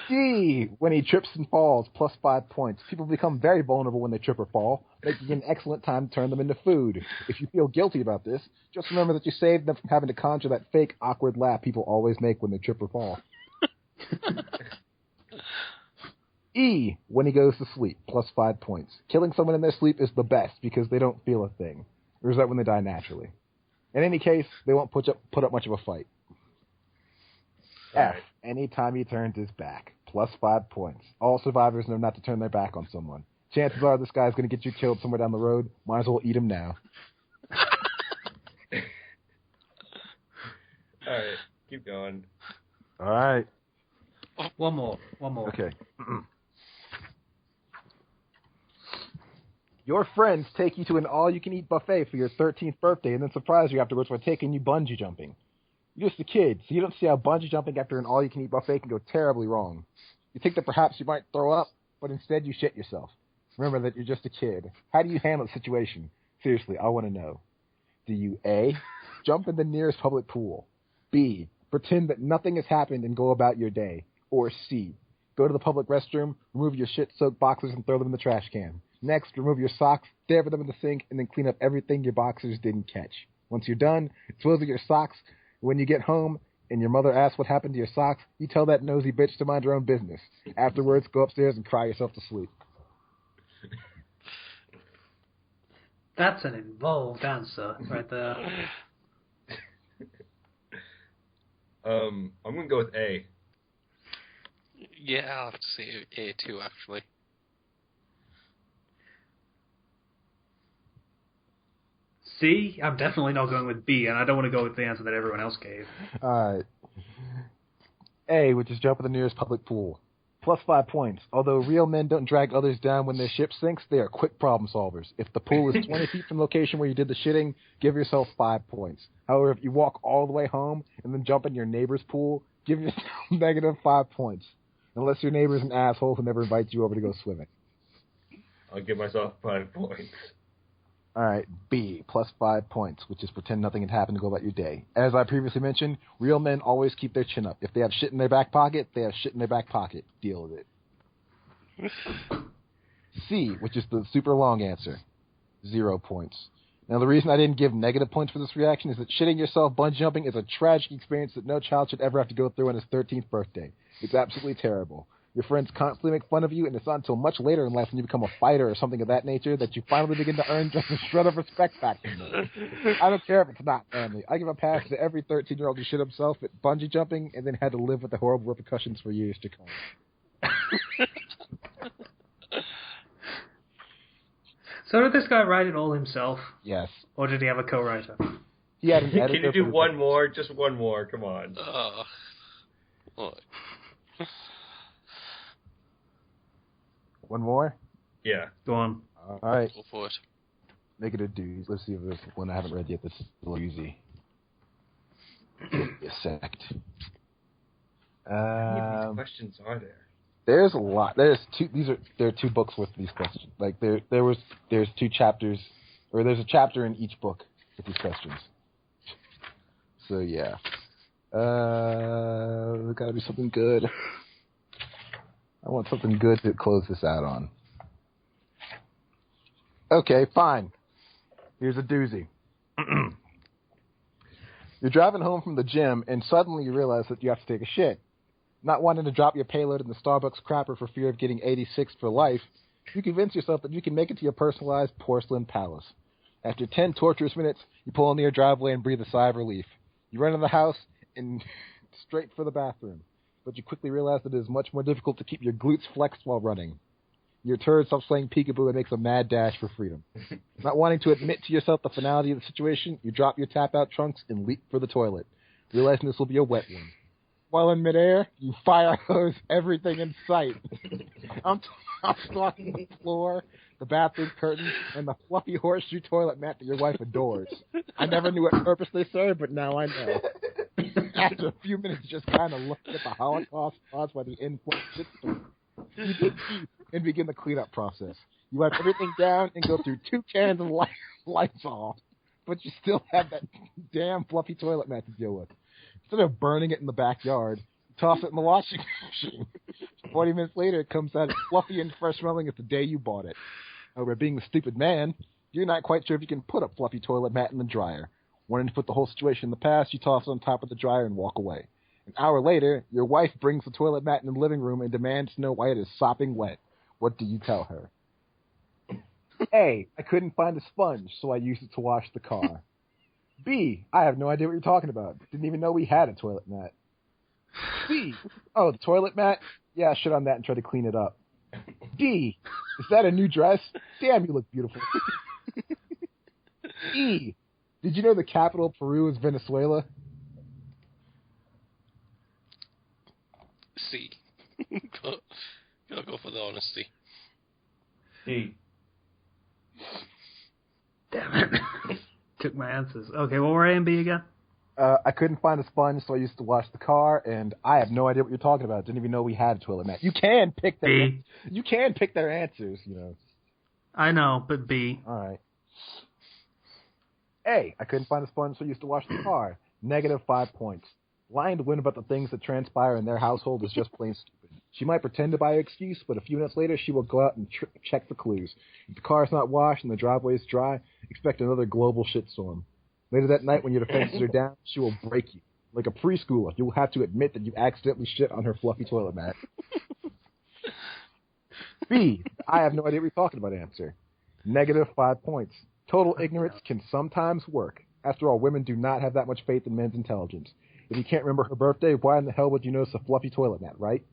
D, when he trips and falls, plus 5 points. People become very vulnerable when they trip or fall, making an excellent time to turn them into food. If you feel guilty about this, just remember that you saved them from having to conjure that fake, awkward laugh people always make when they trip or fall. E, when he goes to sleep, plus 5 points. Killing someone in their sleep is the best because they don't feel a thing. Or is that when they die naturally? In any case, they won't put up much of a fight. F, anytime he turns his back, plus 5 points. All survivors know not to turn their back on someone. Chances are this guy's going to get you killed somewhere down the road. Might as well eat him now.
All right, keep going.
All right.
One more.
Okay. Your friends take you to an all-you-can-eat buffet for your 13th birthday and then surprise you afterwards by taking you bungee jumping. You're just a kid, so you don't see how bungee jumping after an all-you-can-eat buffet can go terribly wrong. You think that perhaps you might throw up, but instead you shit yourself. Remember that you're just a kid. How do you handle the situation? Seriously, I want to know. Do you A, jump in the nearest public pool, B, pretend that nothing has happened and go about your day, or C, go to the public restroom, remove your shit-soaked boxers and throw them in the trash can? Next, remove your socks, dab them in the sink, and then clean up everything your boxers didn't catch. Once you're done, dispose of your socks. When you get home and your mother asks what happened to your socks, you tell that nosy bitch to mind her own business. Afterwards, go upstairs and cry yourself to sleep.
That's an involved answer right there.
I'm going to go with A.
Yeah, I'll have to say A too, actually.
C, I'm definitely not going with B, and I don't want to go with the answer that everyone else gave.
Alright. A, which is jump in the nearest public pool. Plus 5 points. Although real men don't drag others down when their ship sinks, they are quick problem solvers. If the pool is 20 feet from the location where you did the shitting, give yourself 5 points. However, if you walk all the way home and then jump in your neighbor's pool, give yourself negative 5 points. Unless your neighbor's an asshole who never invites you over to go swimming.
I'll give myself 5 points.
Alright, B, plus 5 points, which is pretend nothing had happened to go about your day. As I previously mentioned, real men always keep their chin up. If they have shit in their back pocket, they have shit in their back pocket. Deal with it. C, which is the super long answer. 0 points. Now, the reason I didn't give negative points for this reaction is that shitting yourself bungee jumping is a tragic experience that no child should ever have to go through on his 13th birthday. It's absolutely terrible. Your friends constantly make fun of you, and it's not until much later in life when you become a fighter or something of that nature that you finally begin to earn just a shred of respect back from them. I don't care if it's not family. I give a pass to every 13-year-old who shit himself at bungee jumping and then had to live with the horrible repercussions for years to come.
So did this guy write it all himself?
Yes.
Or did he have a co-writer?
He had an editor.
Can you do one more? Just one more. Come on.
What?
One more?
Yeah.
Go on.
All right.
Go for it.
Make it a doozy. Let's see if there's one I haven't read yet. This is a little easy. Give me a sec.
How many of these questions are there?
There's a lot. There are 2 books with these questions. Like there's 2 chapters, or there's a chapter in each book with these questions. So yeah. There's gotta be something good. I want something good to close this out on. Okay, fine. Here's a doozy. You're driving home from the gym, and suddenly you realize that you have to take a shit. Not wanting to drop your payload in the Starbucks crapper for fear of getting 86 for life, you convince yourself that you can make it to your personalized porcelain palace. After 10 torturous minutes, you pull into your driveway and breathe a sigh of relief. You run in the house and straight for the bathroom. But you quickly realize that it is much more difficult to keep your glutes flexed while running. Your turd stops playing peekaboo and makes a mad dash for freedom. Not wanting to admit to yourself the finality of the situation, you drop your tap-out trunks and leap for the toilet, realizing this will be a wet one. While in midair, you fire hose everything in sight. I'm stalking the floor, the bathroom curtain, and the fluffy horseshoe toilet mat that your wife adores. I never knew what purpose they served, but now I know. After a few minutes just kind of looking at the Holocaust caused by the influx shitstorm, you dig deep and begin the cleanup process. You wipe everything down and go through 2 cans of Lysol, but you still have that damn fluffy toilet mat to deal with. Instead of burning it in the backyard, you toss it in the washing machine. 40 minutes later, it comes out as fluffy and fresh smelling as the day you bought it. However, being the stupid man, you're not quite sure if you can put a fluffy toilet mat in the dryer. Wanting to put the whole situation in the past, you toss it on top of the dryer and walk away. An hour later, your wife brings the toilet mat in the living room and demands to know why it is sopping wet. What do you tell her? A, I couldn't find a sponge, so I used it to wash the car. B, I have no idea what you're talking about. Didn't even know we had a toilet mat. C, oh, the toilet mat? Yeah, I shit on that and try to clean it up. D, is that a new dress? Damn, you look beautiful. E, did you know the capital of Peru is Venezuela?
C. Gotta go for the honesty.
D.
took my answers. Okay, what were A and B again?
I couldn't find a sponge, so I used to wash the car, and I have no idea what you're talking about. Didn't even know we had a toilet mat. You can pick their answers, you know.
I know, but B.
All right. A, I couldn't find a sponge, so I used to wash the car. -5 points. Lying to win about the things that transpire in their household is just plain stupid. She might pretend to buy an excuse, but a few minutes later, she will go out and check for clues. If the car is not washed and the driveway is dry, expect another global shitstorm. Later that night, when your defenses are down, she will break you. Like a preschooler, you will have to admit that you accidentally shit on her fluffy toilet mat. B, I have no idea what you're talking about answer. -5 points. Total ignorance can sometimes work. After all, women do not have that much faith in men's intelligence. If you can't remember her birthday, why in the hell would you notice a fluffy toilet mat, right?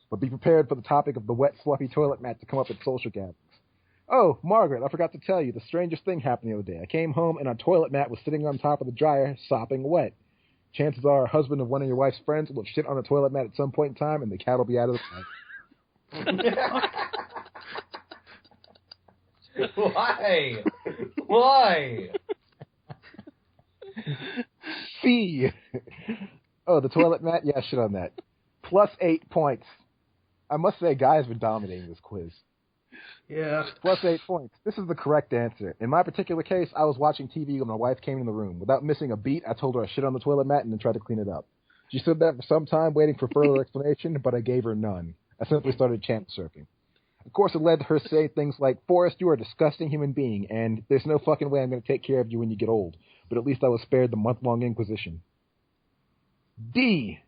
But be prepared for the topic of the wet, fluffy toilet mat to come up at social gatherings. Oh, Margaret, I forgot to tell you, the strangest thing happened the other day. I came home and a toilet mat was sitting on top of the dryer, sopping wet. Chances are a husband of one of your wife's friends will shit on a toilet mat at some point in time, and the cat will be out of the bag.
Why? Why?
C. Oh, the toilet mat? Yeah, shit on that. +8 points. I must say, Guy has been dominating this quiz.
Yeah.
+8 points. This is the correct answer. In my particular case, I was watching TV when my wife came in the room. Without missing a beat, I told her I shit on the toilet mat and then tried to clean it up. She stood there for some time waiting for further explanation, but I gave her none. I simply started chant surfing. Of course, it led to her saying things like, Forrest, you are a disgusting human being, and there's no fucking way I'm going to take care of you when you get old. But at least I was spared the month-long inquisition. D.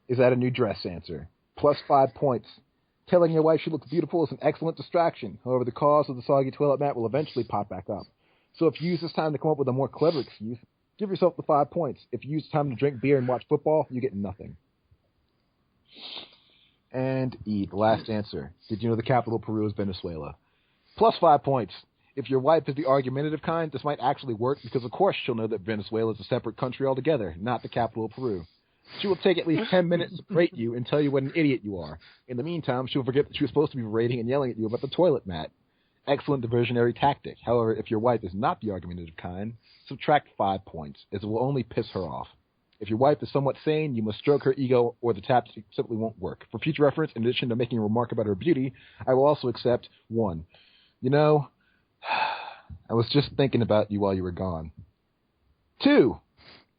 Is that a new dress answer? +5 points. Telling your wife she looks beautiful is an excellent distraction. However, the cause of the soggy toilet mat will eventually pop back up. So if you use this time to come up with a more clever excuse, give yourself the 5 points. If you use time to drink beer and watch football, you get nothing. And E, the last answer. Did you know the capital of Peru is Venezuela? +5 points. If your wife is the argumentative kind, this might actually work because, of course, she'll know that Venezuela is a separate country altogether, not the capital of Peru. She will take at least 10 minutes to berate you and tell you what an idiot you are. In the meantime, she'll forget that she was supposed to be berating and yelling at you about the toilet mat. Excellent diversionary tactic. However, if your wife is not the argumentative kind, subtract 5 points, as it will only piss her off. If your wife is somewhat sane, you must stroke her ego or the tap simply won't work. For future reference, in addition to making a remark about her beauty, I will also accept 1. You know, I was just thinking about you while you were gone. 2.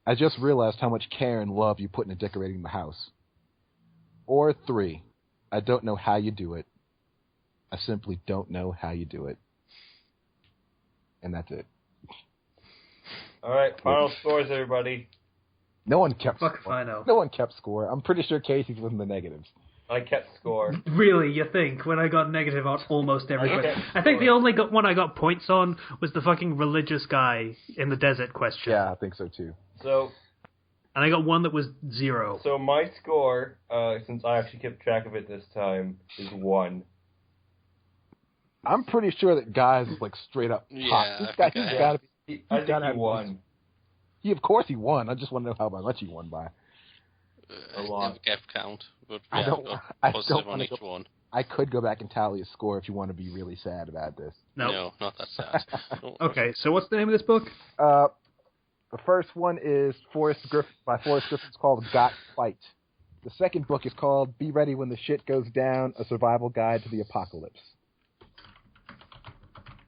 I just realized how much care and love you put into decorating the house. Or 3. I don't know how you do it. I simply don't know how you do it. And that's it.
All right, final scores, everybody.
No one kept
Fuck if
score.
I know.
No one kept score. I'm pretty sure Casey's was in the negatives.
I kept score.
Really, you think? When I got negative on almost every
Okay.
question. I think the only one I got points on was the fucking religious guy in the desert question.
Yeah, I think so too.
So
And I got one that was 0.
So my score, since I actually kept track of it this time, is 1.
I'm pretty sure that Guy's is like straight up hot.
Yeah,
He's
I think
got to be.
I think
gotta
he won.
Of course he won. I just want to know how much he won by.
A lot.
I never kept count, but
I
yeah,
don't-
got
I
positive
don't
on
wanna
each
go-
one.
I could go back and tally his score if you want to be really sad about this.
No.
Not that sad.
Okay, so what's the name of this book?
The first one is Forrest Griffin by Forrest Griffin. It's called Got Fight. The second book is called Be Ready When the Shit Goes Down, A Survival Guide to the Apocalypse.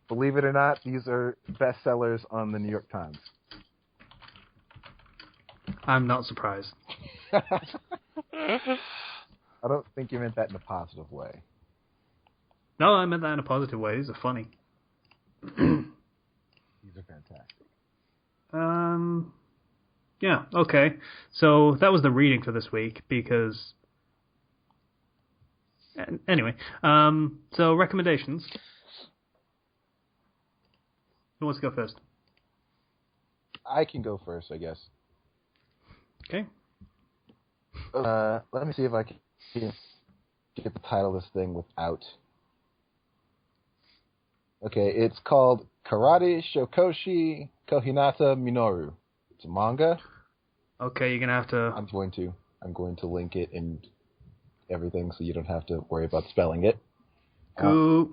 Believe it or not, these are bestsellers on the New York Times.
I'm not surprised.
I don't think you meant that in a positive way.
No, I meant that in a positive way. These are funny.
These are fantastic.
Yeah, okay. So that was the reading for this week because... Anyway, so recommendations. Who wants to go first?
I can go first, I guess.
Okay.
Let me see if I can get the title of this thing without. Okay, it's called Karate Shokoshi Kohinata Minoru. It's a manga.
Okay, you're gonna have to...
I'm going to link it and everything so you don't have to worry about spelling it.
Go.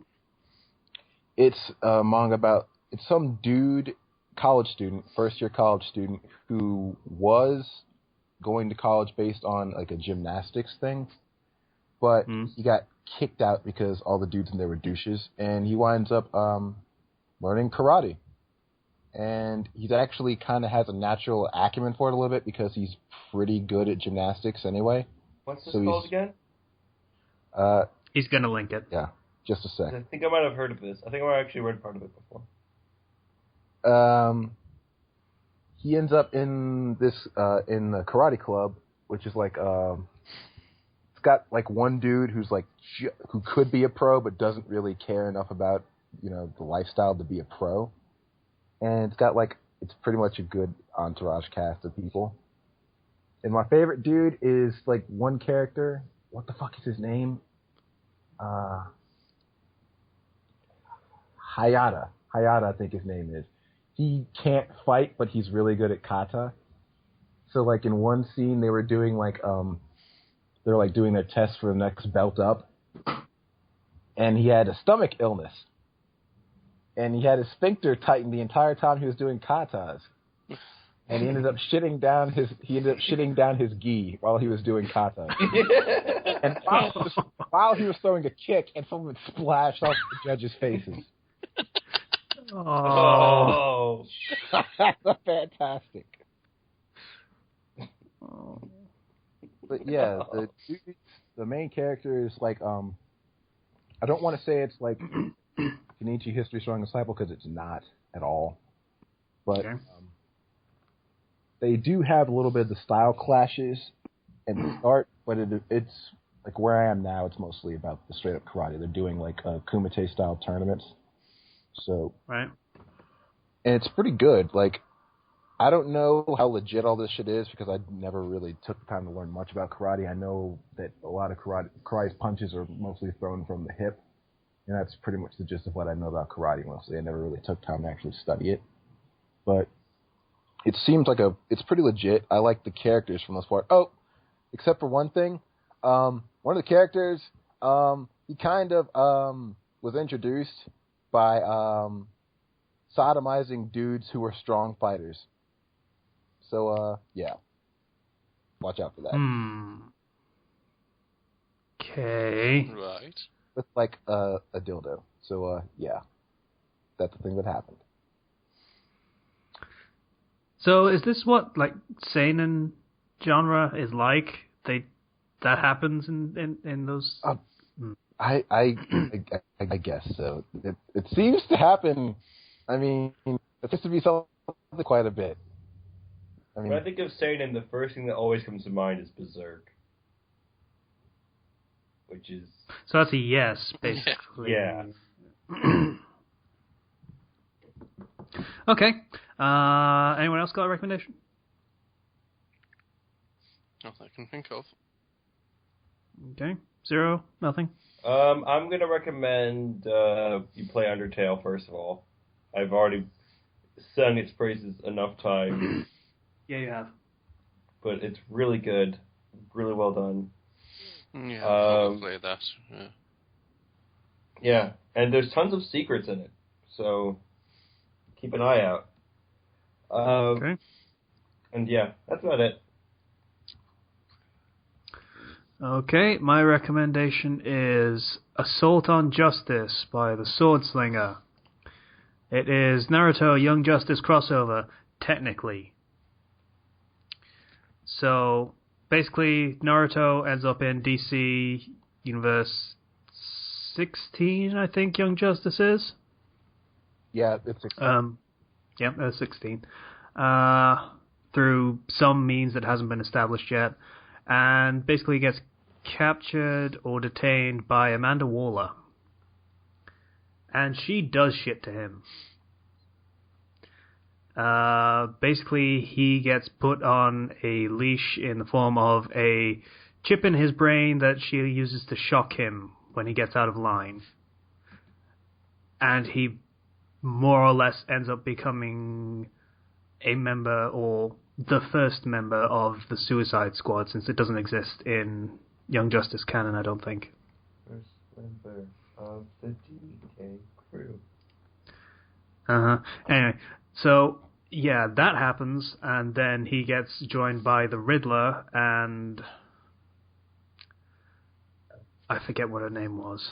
It's a manga about... It's some dude college student, first-year college student, who was going to college based on like a gymnastics thing, but he got kicked out because all the dudes in there were douches, and he winds up learning karate. And he actually kind of has a natural acumen for it a little bit because he's pretty good at gymnastics anyway.
What's this called again?
He's going to link it.
Yeah, just a sec.
I think I might have heard of this. I think I actually read part of it before.
He ends up in this in the karate club, which is like it's got like one dude who's like who could be a pro but doesn't really care enough about the lifestyle to be a pro, and it's got like it's pretty much a good entourage cast of people. And my favorite dude is like one character. What the fuck is his name? Hayata, I think his name is. He can't fight, but he's really good at kata. So, like, in one scene, they were doing, like, they're, like, doing their test for the next belt up. And he had a stomach illness. And he had his sphincter tightened the entire time he was doing katas. And he ended up shitting down his gi while he was doing kata. And while he was throwing a kick, and some of it splashed off the judges' faces.
Oh.
That's fantastic. But yeah, the main character is like I don't want to say it's like Kenichi History Strong Disciple because it's not at all. But they do have a little bit of the style clashes at the start, but it's like where I am now, it's mostly about the straight up karate. They're doing like Kumite style tournaments. So,
right.
And it's pretty good. Like, I don't know how legit all this shit is because I never really took the time to learn much about karate. I know that a lot of karate's punches are mostly thrown from the hip, and that's pretty much the gist of what I know about karate mostly. I never really took time to actually study it. But it seems like it's pretty legit. I like the characters for the most part. Oh, except for one thing. One of the characters, he kind of was introduced by sodomizing dudes who were strong fighters. So, yeah. Watch out for that.
Okay.
Right.
With, like, a dildo. So, yeah. That's the thing that happened.
So, is this what, like, seinen genre is like? That happens in those...
I guess so. It seems to happen. I mean, it seems to be something quite a bit. I mean,
when I think of seinen, the first thing that always comes to mind is Berserk, which is
so that's a yes, basically.
Yeah.
Okay. Anyone else got a recommendation?
Not that I can think of.
Okay. Zero. Nothing.
I'm going to recommend you play Undertale, first of all. I've already sung its praises enough times.
Yeah, you have.
But it's really good. Really well done.
Yeah, I'll probably play that. Yeah.
Yeah, and there's tons of secrets in it. So keep an eye out.
Okay.
And yeah, that's about it.
Okay, my recommendation is Assault on Justice by the Swordslinger. It is Naruto Young Justice crossover, technically. So, basically, Naruto ends up in DC Universe 16, I think Young Justice is.
yeah, it's 16.
Yep, 16. Through some means that hasn't been established yet. And basically gets captured or detained by Amanda Waller. And she does shit to him. Basically, he gets put on a leash in the form of a chip in his brain that she uses to shock him when he gets out of line. And he more or less ends up becoming a member or the first member of the Suicide Squad, since it doesn't exist in Young Justice canon, I don't think.
First member of the DK crew.
Anyway, so yeah, that happens, and then he gets joined by the Riddler, and I forget what her name was.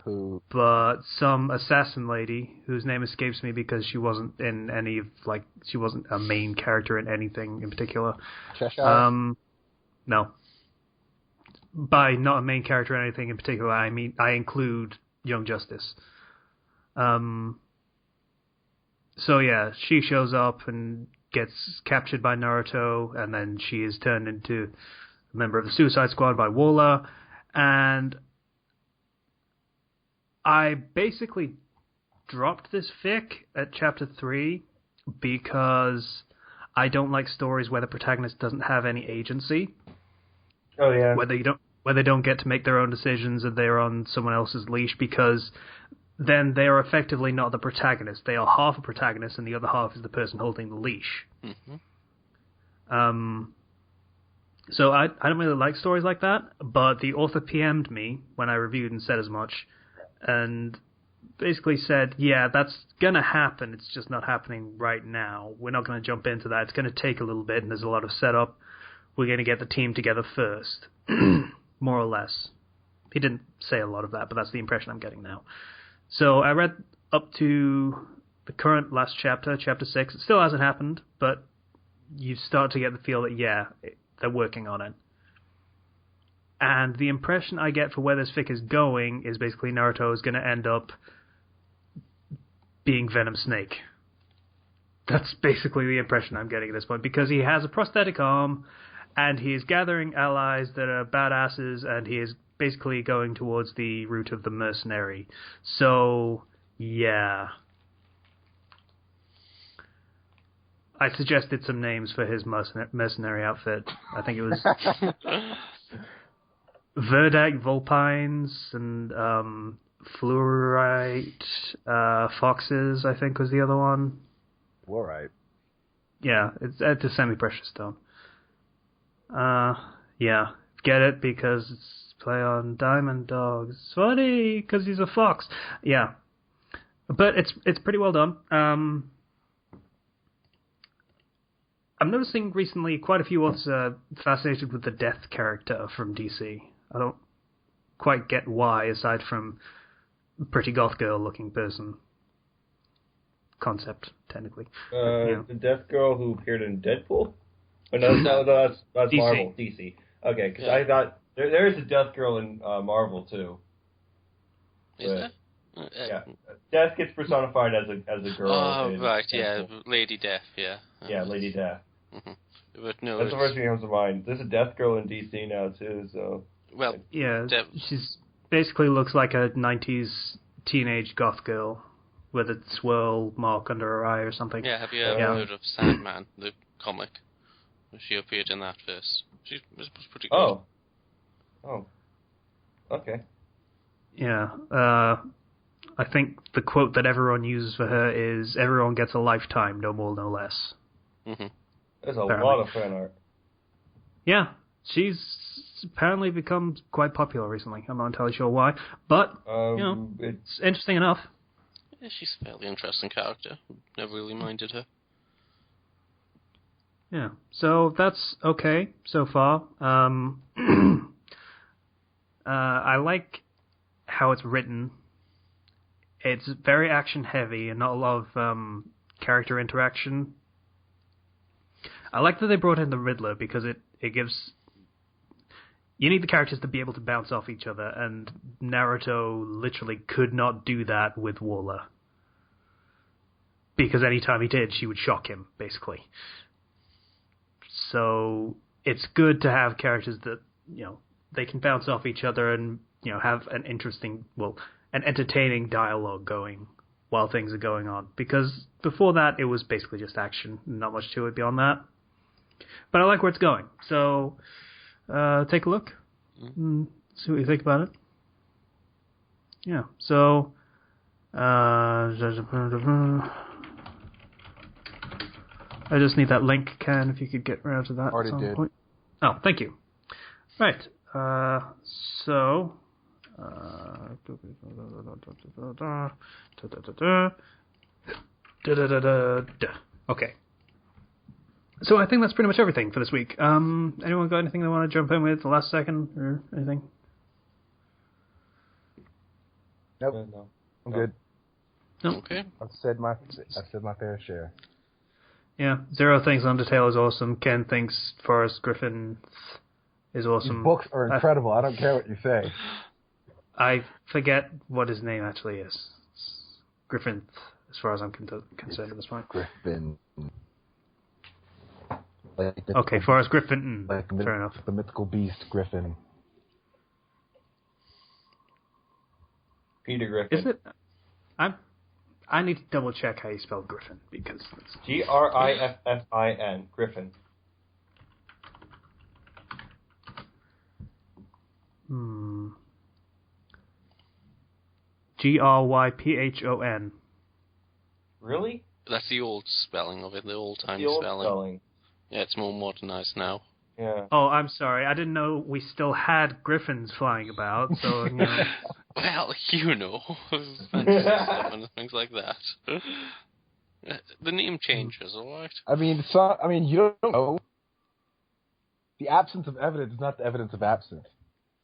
Who?
But some assassin lady whose name escapes me because she wasn't in any of, like, she wasn't a main character in anything in particular.
Cheshire?
No. By not a main character in anything in particular, I mean, I include Young Justice. So yeah, she shows up and gets captured by Naruto, and then she is turned into a member of the Suicide Squad by Waller, and I basically dropped this fic at chapter 3 because I don't like stories where the protagonist doesn't have any agency.
Oh yeah.
Where they don't get to make their own decisions and they're on someone else's leash, because then they are effectively not the protagonist. They are half a protagonist and the other half is the person holding the leash.
Mm-hmm.
So I don't really like stories like that, but the author PM'd me when I reviewed and said as much, and basically said, yeah, that's going to happen, it's just not happening right now. We're not going to jump into that. It's going to take a little bit, and there's a lot of setup. We're going to get the team together first, more or less. He didn't say a lot of that, but that's the impression I'm getting now. So I read up to the current last chapter, chapter 6. It still hasn't happened, but you start to get the feel that, yeah, they're working on it. And the impression I get for where this fic is going is basically Naruto is going to end up being Venom Snake. That's basically the impression I'm getting at this point, because he has a prosthetic arm, and he is gathering allies that are badasses, and he is basically going towards the route of the mercenary. So, yeah. I suggested some names for his mercenary outfit. I think it was Verdak Vulpines and Fluorite Foxes, I think was the other one.
Fluorite. Yeah,
it's a semi-precious stone. Yeah, get it because it's play on Diamond Dogs. It's funny because he's a fox. Yeah, but it's pretty well done. I'm noticing recently quite a few authors are fascinated with the Death character from DC. I don't quite get why, aside from pretty goth girl looking person concept, technically.
The Death Girl who appeared in Deadpool? Oh, no, that's
DC.
Marvel, DC. Okay, because I thought there is a Death Girl in Marvel too.
Is there?
Yeah, Death gets personified as a girl.
Oh, right,
Deadpool.
yeah, Lady Death, yeah.
Yeah, Lady Death.
Mm-hmm. But no,
that's the first thing that comes to mind. There's a Death Girl in DC now too, so.
Well,
yeah, she's basically looks like a 90s teenage goth girl with a swirl mark under her eye or something.
Yeah, have you ever heard of Sandman, the comic? She appeared in that first. She was pretty good.
Oh. Okay.
Yeah. I think the quote that everyone uses for her is, "Everyone gets a lifetime, no more, no less."
Mm-hmm.
There's a lot of fan art.
Yeah, she's apparently become quite popular recently. I'm not entirely sure why, but it's interesting enough.
Yeah, she's a fairly interesting character. Never really minded her.
Yeah, so that's okay so far. I like how it's written. It's very action heavy and not a lot of character interaction. I like that they brought in the Riddler because it gives... You need the characters to be able to bounce off each other, and Naruto literally could not do that with Waller. Because anytime he did, she would shock him, basically. So it's good to have characters that, they can bounce off each other and, have an interesting, an entertaining dialogue going while things are going on. Because before that, it was basically just action, not much to it beyond that. But I like where it's going. So, take a look. And see what you think about it. Yeah, so... I just need that link, Ken, if you could get around to that.
Already did.
Point. Oh, thank you. Right. So... Okay. So I think that's pretty much everything for this week. Anyone got anything they want to jump in with the last second or anything?
Nope.
No.
I'm good.
No.
Okay.
I've said my fair share.
Yeah. Zero thinks Undertale is awesome. Ken thinks Forrest Griffin is awesome.
These books are incredible. I don't care what you say.
I forget what his name actually is. It's Griffin, as far as I'm concerned at this point.
Griffin.
Okay, Forrest Griffin. Fair enough.
The mythical beast, Griffin.
Peter Griffin.
Is it? I need to double check how you spell Griffin because it's...
Griffin. Griffin.
Gryphon.
Really?
That's the old spelling of it, the old-time
The old
spelling.
spelling.
Yeah, it's more modernized now.
Yeah.
Oh, I'm sorry. I didn't know we still had griffins flying about. So you know.
Well, you know, and things like that. The name changes, all right.
I mean, you don't know. The absence of evidence is not the evidence of absence.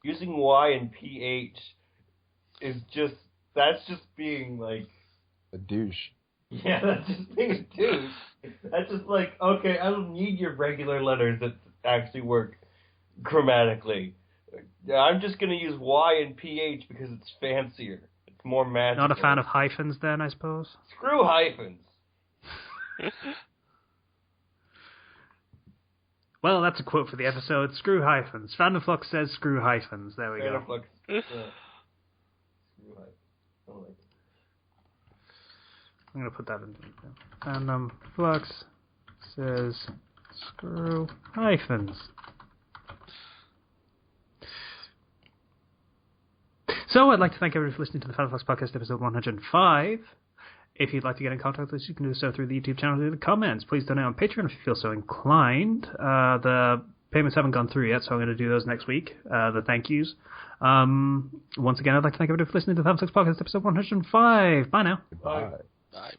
Using Y and PH is that's just being like
A douche.
Yeah, that's just being a douche. That's just like, okay, I don't need your regular letters that actually work grammatically. I'm just going to use Y and PH because it's fancier. It's more magical.
Not a fan of hyphens then, I suppose?
Screw hyphens.
Well, that's a quote for the episode. Screw hyphens. Fandom Flux says screw hyphens. There we go.
Flux. Screw hyphens. I don't like it.
I'm going to put that in. Fandom Flux says screw hyphens. So I'd like to thank everyone for listening to the Fandom Flux Podcast episode 105. If you'd like to get in contact with us, you can do so through the YouTube channel through the comments. Please donate on Patreon if you feel so inclined. The payments haven't gone through yet, so I'm going to do those next week, the thank yous. Once again, I'd like to thank everybody for listening to the Fandom Flux Podcast episode 105. Bye now.
Bye.
Bye.